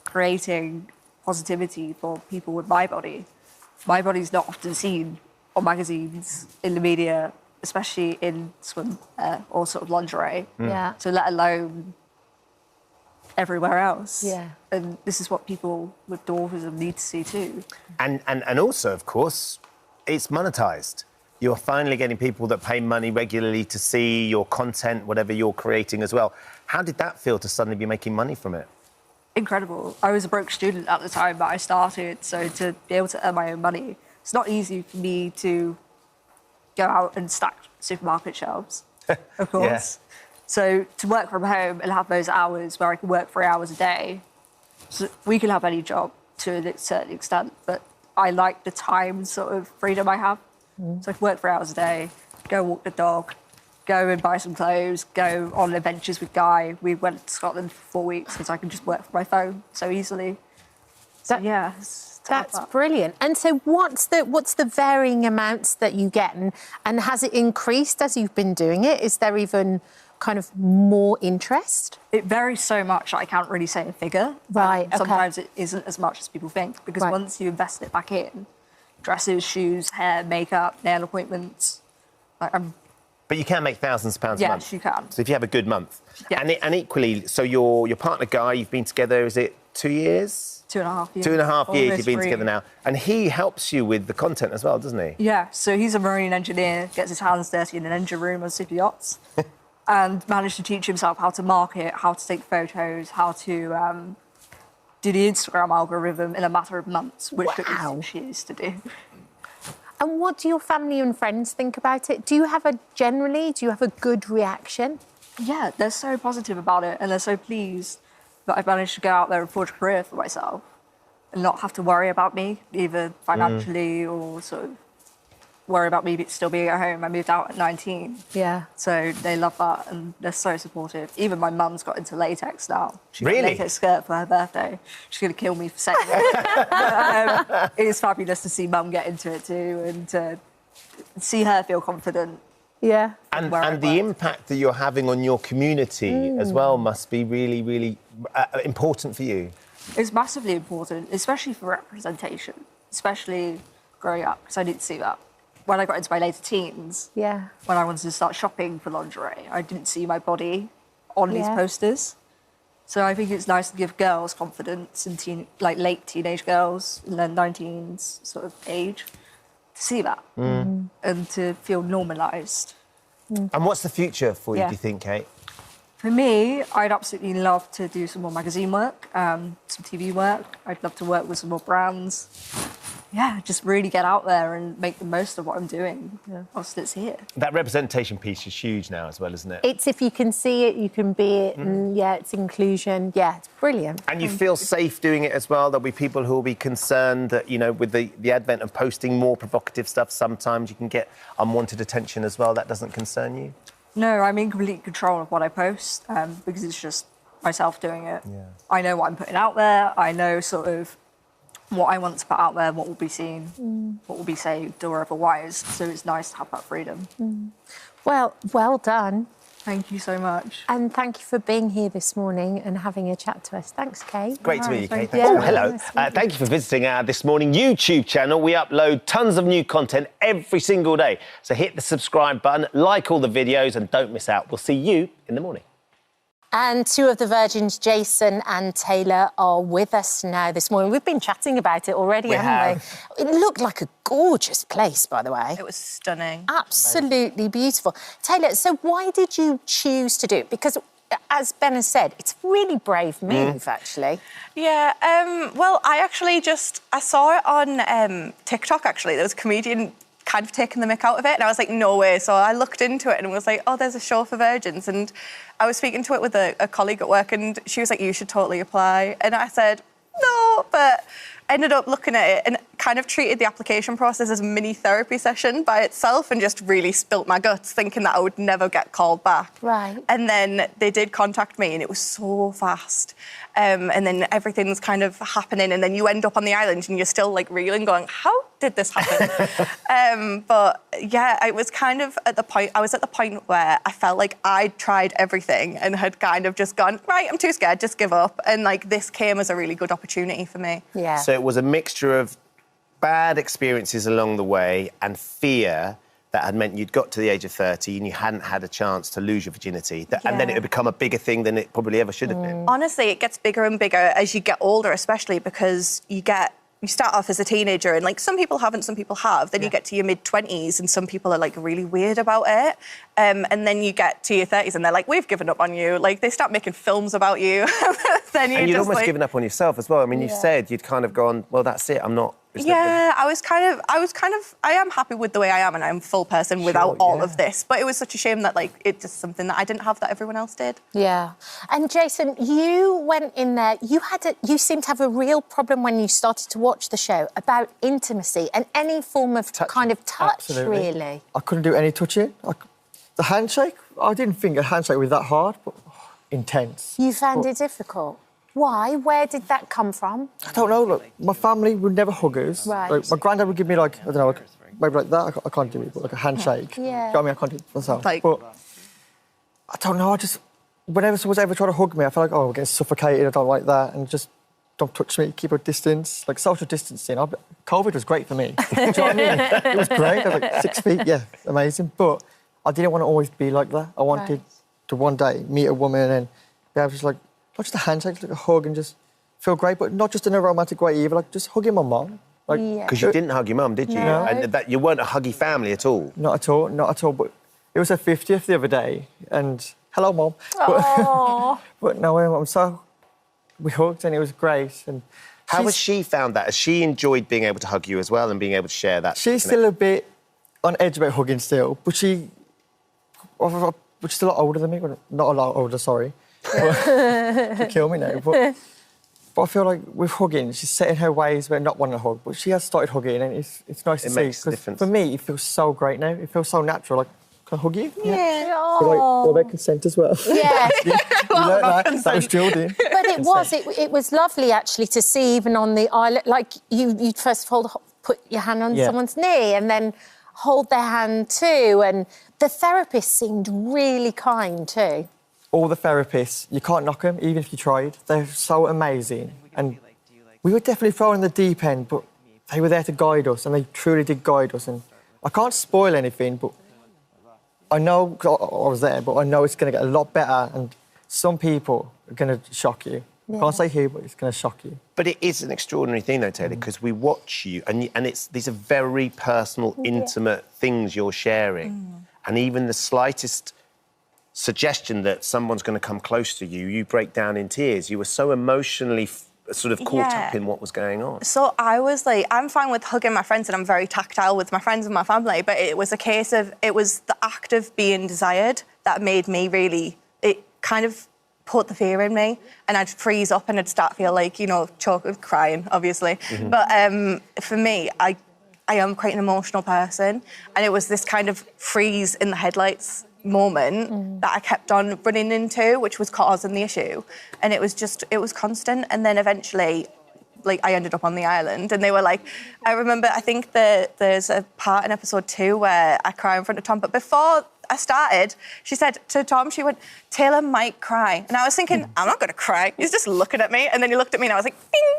creating positivity for people with my body. My body's not often seen on magazines, in the media, especially in swim or sort of lingerie. Yeah. So let alone everywhere else. Yeah. And this is what people with dwarfism need to see too. And also, of course, it's monetised. You're finally getting people that pay money regularly to see your content, whatever you're creating as well. How did that feel to suddenly be making money from it? Incredible. I was a broke student at the time that I started, so to be able to earn my own money, it's not easy for me to go out and stack supermarket shelves, of course. Yeah. So to work from home and have those hours where I can work 3 hours a day, so we can have any job to a certain extent, but I like the time sort of freedom I have. So I can work 3 hours a day, go walk the dog, go and buy some clothes, go on adventures with Guy. We went to Scotland for 4 weeks because I can just work from my phone so easily. So, yeah. That's brilliant. And so what's the varying amounts that you get, and has it increased as you've been doing it? Is there even kind of more interest? It varies so much I can't really say a figure. Right, okay. Sometimes it isn't as much as people think, because once you invest it back in, dresses, shoes, hair, makeup, nail appointments, But you can make thousands of pounds a month. Yes, you can. So if you have a good month. Yeah. And equally, so your partner Guy, you've been together, is it 2 years? 2.5 years. 2.5 years you've been 3. together now. And he helps you with the content as well, doesn't he? Yeah, so he's a marine engineer, gets his hands dirty in an engine room on super yachts, and managed to teach himself how to market, how to take photos, how to do the Instagram algorithm in a matter of months, which took me 6 years to do. And what do your family and friends think about it? Do you have a good reaction? Yeah, they're so positive about it, and they're so pleased that I've managed to go out there and forge a career for myself and not have to worry about me, either financially or sort of worry about me still being at home. I moved out at 19. Yeah. So they love that, and they're so supportive. Even my mum's got into latex now. She got Really? a latex skirt for her birthday. She's going to kill me for saying it. But, it is fabulous to see mum get into it too, and to see her feel confident. Yeah. And the impact that you're having on your community as well must be really, really important for you. It's massively important, especially for representation, especially growing up, because I didn't see that. When I got into my later teens, Yeah. when I wanted to start shopping for lingerie, I didn't see my body on these posters. So I think it's nice to give girls confidence, and late teenage girls in their 19s sort of age, to see that and to feel normalised. And what's the future for you, Yeah. do you think, Kate? For me, I'd absolutely love to do some more magazine work, some TV work. I'd love to work with some more brands. Yeah, just really get out there and make the most of what I'm doing whilst it's here. That representation piece is huge now as well, isn't it? It's if you can see it, you can be it, and it's inclusion. Yeah, it's brilliant. And you feel safe doing it as well? There'll be people who will be concerned that, you know, with the advent of posting more provocative stuff, sometimes you can get unwanted attention as well. That doesn't concern you? No, I'm in complete control of what I post because it's just myself doing it. I know what I'm putting out there. I know sort of what I want to put out there, what will be seen, what will be saved or otherwise. So it's nice to have that freedom. Well done. Thank you so much. And thank you for being here this morning and having a chat to us. Thanks, Kate. Great to meet you, Kate. Yeah, Oh, hello. nice to meet you. Thank you for visiting our This Morning YouTube channel. We upload tons of new content every single day. So hit the subscribe button, like all the videos, and don't miss out. We'll see you in the morning. And two of the virgins, Jason and Taylor, are with us now this morning. We've been chatting about it already, haven't we? It looked like a gorgeous place, by the way. It was stunning. Absolutely beautiful. Taylor, so why did you choose to do it? Because, as Ben has said, it's a really brave move, actually. Yeah, well, I saw it on TikTok, actually. There was a comedian kind of taking the mick out of it, and I was like, no way. So I looked into it and was like, oh, there's a show for virgins. And I was speaking to it with a colleague at work, and she was like, you should totally apply. And I said, no, but I ended up looking at it and kind of treated the application process as a mini therapy session by itself and just really spilt my guts, thinking that I would never get called back. Right. And then they did contact me, and it was so fast. And then everything's kind of happening, and then you end up on the island and you're still like reeling, going, how did this happen? But yeah, I was kind of at the point where I felt like I'd tried everything and had kind of just gone, right, I'm too scared, just give up. And like this came as a really good opportunity for me. Yeah. So it was a mixture of bad experiences along the way and fear that had meant you'd got to the age of 30 and you hadn't had a chance to lose your virginity. And then it would become a bigger thing than it probably ever should have been. Honestly, it gets bigger and bigger as you get older, especially because you start off as a teenager and like some people haven't, some people have. Then you get to your mid-20s and some people are like really weird about it. And then you get to your 30s and they're like, we've given up on you. Like they start making films about you. Then And you'd just almost given up on yourself as well. I mean, you said you'd kind of gone, well, that's it, I'm not... I am happy with the way I am and I'm a full person without all of this. But it was such a shame that like it's just something that I didn't have that everyone else did. Yeah. And Jason, you went in there, you seemed to have a real problem when you started to watch the show about intimacy and any form of kind of touch, really. I couldn't do any touching. The handshake, I didn't think a handshake was that hard, but intense. You found it difficult? Why? Where did that come from? I don't know. Look, my family would never hug us. Right. Like, my granddad would give me, like, I don't know, like, maybe like that. I can't do it, but like a handshake. Yeah. You know what I mean? I can't do it myself. But I don't know. Whenever someone's ever tried to hug me, I feel like, oh, I'm getting suffocated. I don't like that. And just don't touch me. Keep a distance. Like social distancing. COVID was great for me. Do you know what I mean? It was great. I was like 6 feet. Yeah, amazing. But I didn't want to always be like that. I wanted to one day meet a woman and be able to just like, not just a handshake, like a hug and just feel great, but not just in a romantic way either, like just hugging my mum. Because you didn't hug your mum, did you? No. And that you weren't a huggy family at all? Not at all, but it was her 50th the other day, and hello, Mum. But no, we hugged and it was great. And how has she found that? Has she enjoyed being able to hug you as well and being able to share that? She's still a bit on edge about hugging still, but she's a lot older than me. Well, not a lot older, sorry. She'll kill me now. But I feel like with hugging, she's set in her ways about not wanting to hug, but she has started hugging, and it's nice to see. Makes a difference. For me, it feels so great now. It feels so natural. Like, can I hug you? Yeah. But like, what about consent as well? Yeah. You learned that. That was drilled in. But it was lovely actually to see even on the island, like you first of all put your hand on someone's knee and then hold their hand too, and the therapist seemed really kind too. All the therapists, you can't knock them, even if you tried. They're so amazing. And we were definitely thrown in the deep end, but they were there to guide us, and they truly did guide us. And I can't spoil anything, but I know, 'cause I was there, but I know it's going to get a lot better, and some people are going to shock you. I can't say who, but it's going to shock you. But it is an extraordinary thing, though, Taylor, because we watch you, and these are very personal, intimate things you're sharing. And even the slightest suggestion that someone's going to come close to you, you break down in tears. You were so emotionally sort of caught up in what was going on. So I was like, I'm fine with hugging my friends and I'm very tactile with my friends and my family, but it was a case of, it was the act of being desired that made me really, it kind of put the fear in me, and I'd freeze up and I'd start feel like, crying, obviously. But for me, I am quite an emotional person, and it was this kind of freeze in the headlights moment that I kept on running into, which was causing the issue. And it was constant. And then eventually, like, I ended up on the island, and they were like, I remember, I think there's a part in episode 2 where I cry in front of Tom, but before I started, she said to Tom, she went, Taylor might cry. And I was thinking, I'm not going to cry. He's just looking at me. And then he looked at me and I was like, bing.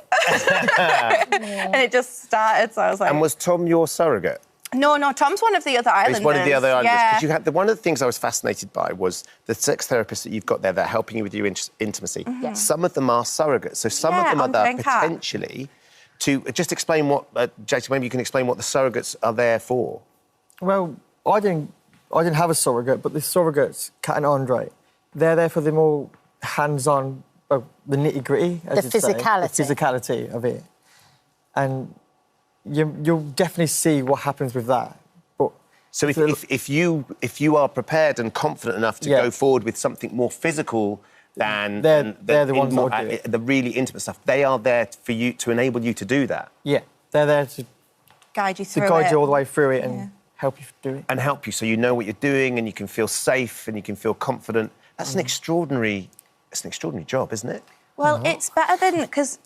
And it just started. So I was like... And was Tom your surrogate? No, Tom's one of the other islanders. He's one of the other islanders. Yeah. 'Cause you had one of the things I was fascinated by was the sex therapists that you've got there that are helping you with your intimacy. Yes. Some of them are surrogates. So some of them are there potentially to... Just explain what... Jason, maybe you can explain what the surrogates are there for. Well, I didn't have a surrogate, but the surrogates, Kat and Andre, they're there for the more hands-on, the nitty-gritty, as you'd say. The physicality of it. And you'll definitely see what happens with that. But so if you are prepared and confident enough to go forward with something more physical than they're the ones that do it. The really intimate stuff, they are there for you to enable you to do that. Yeah, they're there to guide you through it. To guide you all the way through it and help you do it. And help you so you know what you're doing and you can feel safe and you can feel confident. That's an extraordinary job, isn't it? Well, it's better than... Because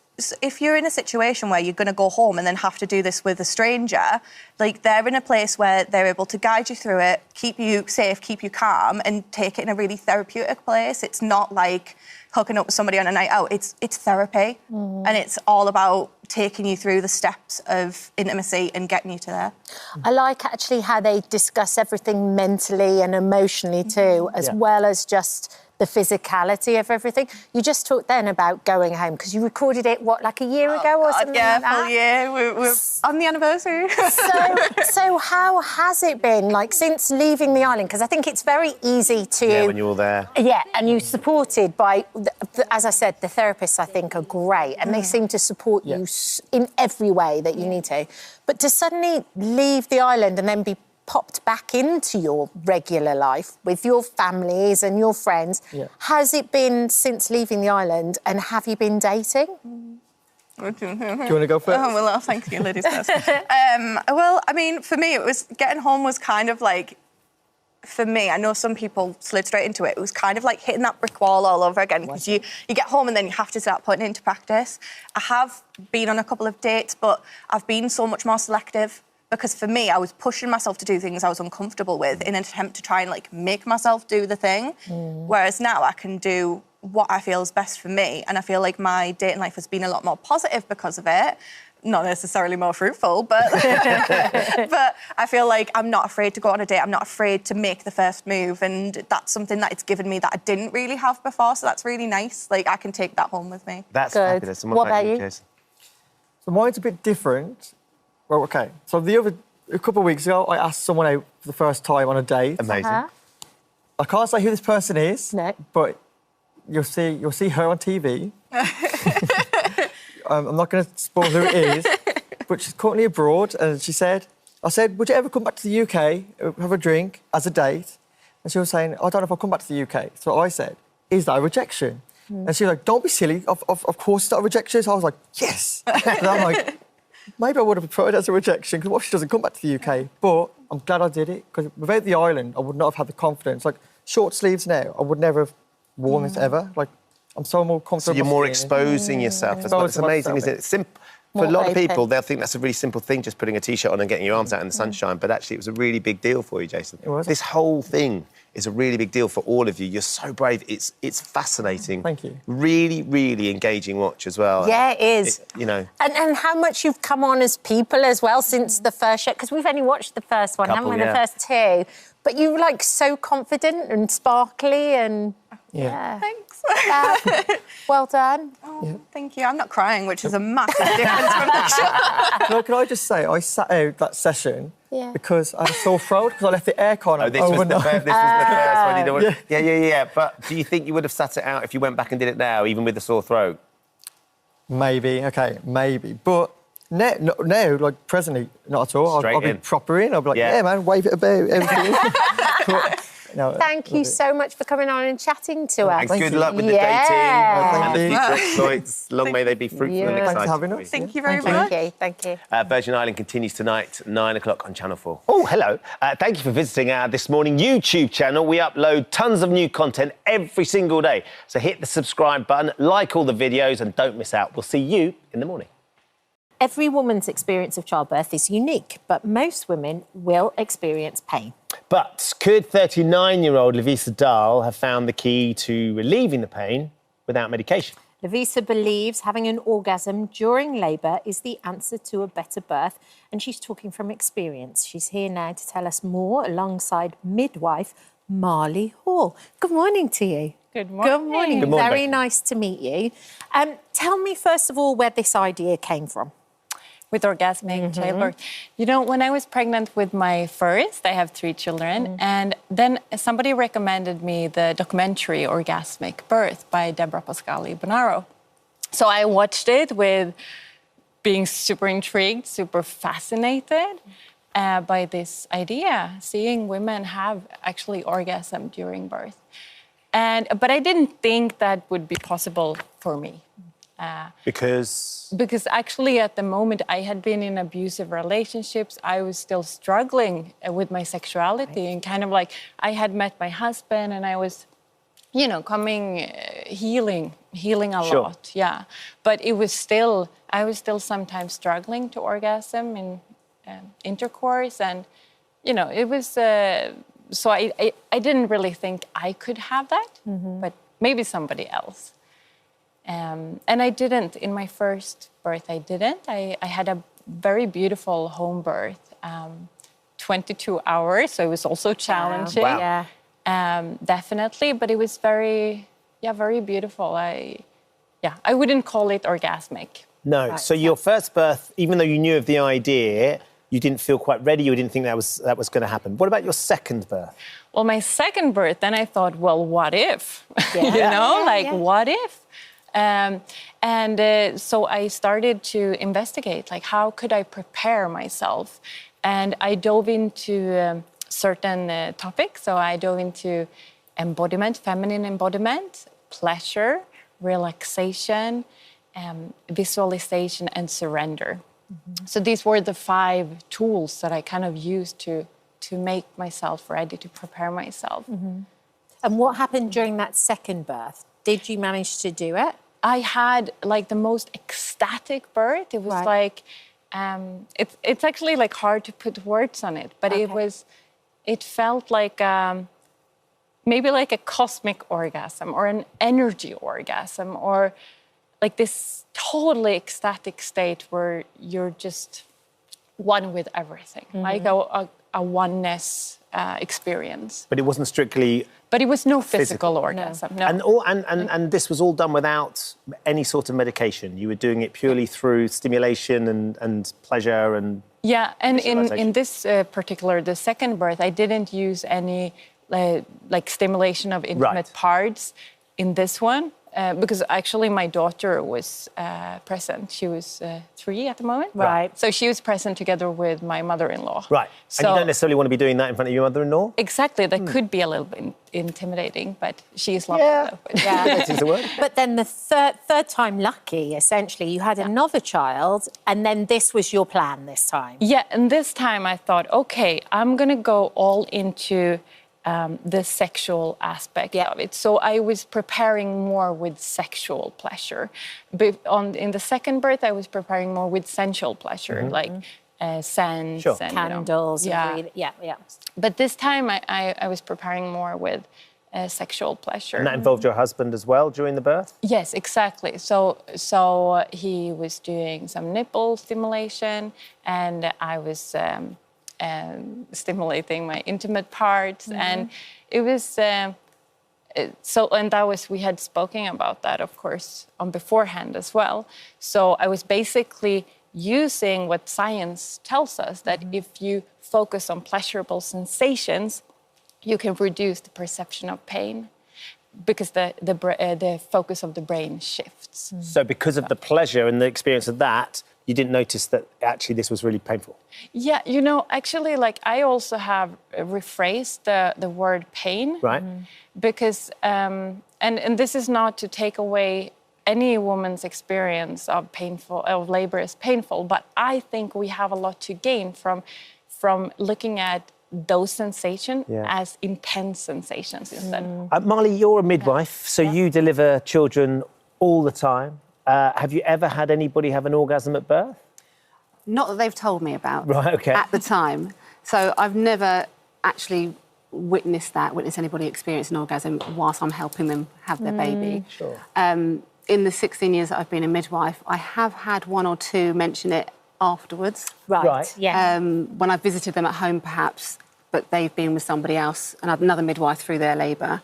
if you're in a situation where you're going to go home and then have to do this with a stranger, like, they're in a place where they're able to guide you through it, keep you safe, keep you calm, and take it in a really therapeutic place. It's not like hooking up with somebody on a night out. It's therapy, and it's all about taking you through the steps of intimacy and getting you to there. I like actually how they discuss everything mentally and emotionally too, as well as just the physicality of everything. You just talked then about going home, because you recorded it, like a year ago or something like that? Full year. We're on the anniversary. So how has it been, like, since leaving the island? Because I think it's very easy to... Yeah, when you're all there. Yeah, and you're supported by, as I said, the therapists, I think, are great, and they seem to support you in every way that you need to. But to suddenly leave the island and then be popped back into your regular life with your families and your friends. Has it been since leaving the island, and have you been dating? Do you want to go first? Oh, well, thank you, ladies first. Well, I mean, for me, it was... Getting home was kind of like... For me, I know some people slid straight into it. It was kind of like hitting that brick wall all over again, because you get home and then you have to start putting it into practice. I have been on a couple of dates, but I've been so much more selective. Because for me, I was pushing myself to do things I was uncomfortable with in an attempt to try and, like, make myself do the thing. Whereas now I can do what I feel is best for me. And I feel like my dating life has been a lot more positive because of it. Not necessarily more fruitful, but but I feel like I'm not afraid to go on a date. I'm not afraid to make the first move. And that's something that it's given me that I didn't really have before. So that's really nice. Like, I can take that home with me. That's fabulous. And what about you, Jason? So mine's a bit different. Well, OK, so a couple of weeks ago, I asked someone out for the first time on a date. Amazing. I can't say who this person is, but you'll see her on TV. I'm not going to spoil who it is, but she's currently abroad, and I said, would you ever come back to the UK, have a drink, as a date? And she was saying, I don't know if I'll come back to the UK. So I said, is that a rejection? And she was like, don't be silly, of course it's not a rejection. So I was like, yes. And I'm like... Maybe I would have preferred it as a rejection, because what if she doesn't come back to the UK? But I'm glad I did it, because without the island, I would not have had the confidence. Like, short sleeves now, I would never have worn this ever. Like, I'm so more comfortable. So you're more exposing yourself as well. It's amazing, isn't it? For a lot of people, they'll think that's a really simple thing, just putting a T-shirt on and getting your arms out in the sunshine. But actually, it was a really big deal for you, Jason. It was. This whole thing is a really big deal for all of you. You're so brave. It's fascinating. Thank you. Really, really engaging watch as well. Yeah, it is. You know. And how much you've come on as people as well since the first show, because we've only watched the first one, haven't we? The first two. But you were, like, so confident and sparkly and... Yeah. Thanks. Well done. Oh, thank you. I'm not crying, which is a massive difference from the show. Can I just say, I sat out that session because I had a sore throat, because I left the aircon on. Oh, this was the first one. You know what? Yeah. But do you think you would have sat it out if you went back and did it now, even with a sore throat? Maybe, maybe. But now, like, presently, not at all. I'll be proper in. I'll be like, yeah, man, wave it about, everything. No, Thank you so much for coming on and chatting to us. And good luck with the dating and the future exploits. Long may they be fruitful and exciting. Thanks for having us. Thank you very much. Thank you. Virgin Island continues tonight, 9 o'clock on Channel 4. Oh, hello. Thank you for visiting our This Morning YouTube channel. We upload tons of new content every single day. So hit the subscribe button, like all the videos, and don't miss out. We'll see you in the morning. Every woman's experience of childbirth is unique, but most women will experience pain. But could 39-year-old Lavisa Dahl have found the key to relieving the pain without medication? Lavisa believes having an orgasm during labour is the answer to a better birth, and she's talking from experience. She's here now to tell us more alongside midwife Marley Hall. Good morning to you. Good morning. Good morning. Good morning, Very Becky. nice to meet you. Tell me, first of all, where this idea came from. With orgasmic childbirth. You know, when I was pregnant with my first, I have 3 children, and then somebody recommended me the documentary Orgasmic Birth by Deborah Pascali-Bonaro. So I watched it with being super intrigued, super fascinated by this idea, seeing women have actually orgasm during birth. But I didn't think that would be possible for me. Because actually at the moment I had been in abusive relationships. I was still struggling with my sexuality, and kind of like I had met my husband and I was, you know, healing a lot. Yeah. But I was still sometimes struggling to orgasm in intercourse, and, you know, it was, so I didn't really think I could have that, but maybe somebody else. And I didn't. In my first birth, I didn't. I had a very beautiful home birth, 22 hours, so it was also challenging. Wow. Definitely, but it was very beautiful. I wouldn't call it orgasmic. No. Right. So your first birth, even though you knew of the idea, you didn't feel quite ready. You didn't think that was going to happen. What about your second birth? Well, my second birth, then I thought, well, what if? What if? So I started to investigate, like, how could I prepare myself? And I dove into certain topics. So I dove into embodiment, feminine embodiment, pleasure, relaxation, visualization, and surrender. So these were the 5 tools that I kind of used to make myself ready, to prepare myself. And what happened during that second birth? Did you manage to do it? I had like the most ecstatic birth. It was like, it's actually like hard to put words on it, but it felt like maybe like a cosmic orgasm or an energy orgasm, or like this totally ecstatic state where you're just one with everything, like a oneness experience. But it wasn't strictly... But it was no physical orgasm. No. And this was all done without any sort of medication. You were doing it purely through stimulation and pleasure and... Yeah, and in this particular, the second birth, I didn't use any like stimulation of intimate parts in this one. Because actually my daughter was present. She was 3 at the moment. Right. So she was present together with my mother-in-law. Right. So, and you don't necessarily want to be doing that in front of your mother-in-law? Exactly. That could be a little bit intimidating, but she is lovely. Yeah. Though. But then the third time lucky, essentially, you had another child, and then this was your plan this time. Yeah, and this time I thought, okay, I'm going to go all into the sexual aspect of it. So I was preparing more with sexual pleasure. But in the second birth, I was preparing more with sensual pleasure, like scents and candles. And But this time, I was preparing more with sexual pleasure. And that involved your husband as well during the birth? Yes, exactly. So he was doing some nipple stimulation, and I was stimulating my intimate parts, and it was we had spoken about that, of course, on beforehand as well. So I was basically using what science tells us, that if you focus on pleasurable sensations, you can reduce the perception of pain, because the focus of the brain shifts. So because of the pleasure and the experience of that, you didn't notice that actually this was really painful? Yeah, actually, like I also have rephrased the word pain. Right. Because, and this is not to take away any woman's experience of labor as painful, but I think we have a lot to gain from looking at those sensations as intense sensations instead. Marley, you're a midwife, so you deliver children all the time. Have you ever had anybody have an orgasm at birth? Not that they've told me about. Right, OK. At the time. So I've never actually witnessed anybody experience an orgasm whilst I'm helping them have their baby. Sure. In the 16 years that I've been a midwife, I have had one or two mention it afterwards. Right. Yeah. When I visited them at home, perhaps, but they've been with somebody else, and another midwife through their labour.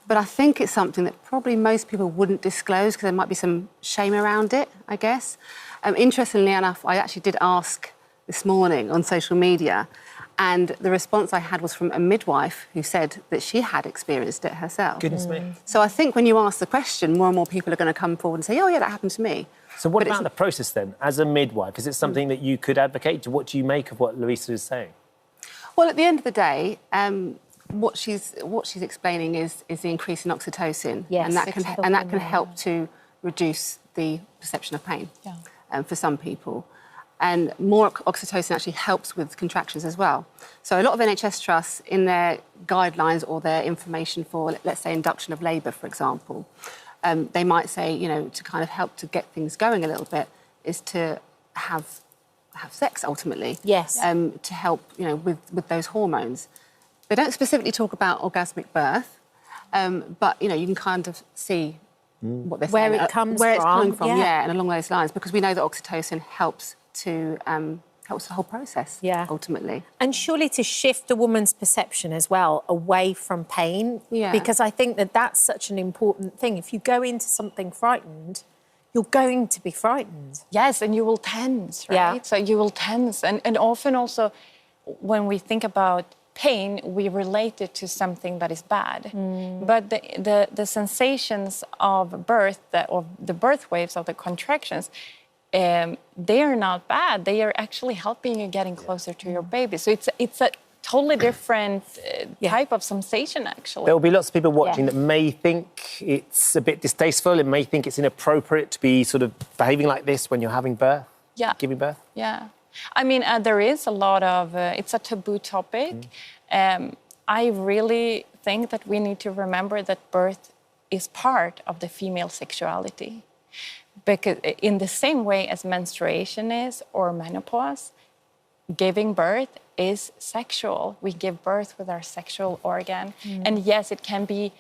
But I think it's something that probably most people wouldn't disclose because there might be some shame around it, I guess. Interestingly enough, I actually did ask this morning on social media, and the response I had was from a midwife who said that she had experienced it herself. Goodness me. So I think when you ask the question, more and more people are going to come forward and say, oh, yeah, that happened to me. So what about the process then? As a midwife, is it something that you could advocate? What do you make of what Louisa is saying? Well, at the end of the day, what she's explaining is the increase in oxytocin. Yes, and that can help to reduce the perception of pain for some people. And more oxytocin actually helps with contractions as well. So a lot of NHS trusts, in their guidelines or their information for, let's say, induction of labour, for example, they might say, to kind of help to get things going a little bit, is to have sex ultimately. Yes. To help, with those hormones. They don't specifically talk about orgasmic birth, but you can kind of see what they're saying, Where it comes where it's coming from, from, and along those lines, because we know that oxytocin helps the whole process, ultimately. And surely to shift a woman's perception as well away from pain, because I think that that's such an important thing. If you go into something frightened, you're going to be frightened. Yes, and you will tense, right? Yeah. So you will tense. And often also, when we think about pain, we relate it to something that is bad. But the sensations of birth, or the birth waves of the contractions, they are not bad. They are actually helping you getting closer to your baby. So it's a totally different type of sensation, actually. There will be lots of people watching that may think it's a bit distasteful and may think it's inappropriate to be sort of behaving like this when you're having birth, giving birth. Yeah. I mean, there is a lot of... it's a taboo topic. I really think that we need to remember that birth is part of the female sexuality. Because in the same way as menstruation is, or menopause, giving birth is sexual. We give birth with our sexual organ. And yes, it can be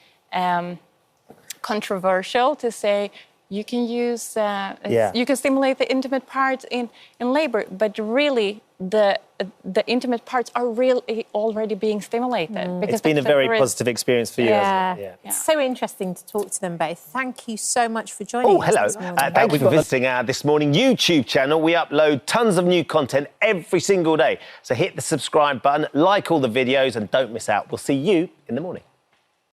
controversial to say you can use, you can stimulate the intimate parts in labor, but really the intimate parts are really already being stimulated. It's been a very positive experience for you, hasn't it? It's so interesting to talk to them both. Thank you so much for joining us. Oh, hello. This morning. Thank you for visiting our This Morning YouTube channel. We upload tons of new content every single day. So hit the subscribe button, like all the videos, and don't miss out. We'll see you in the morning.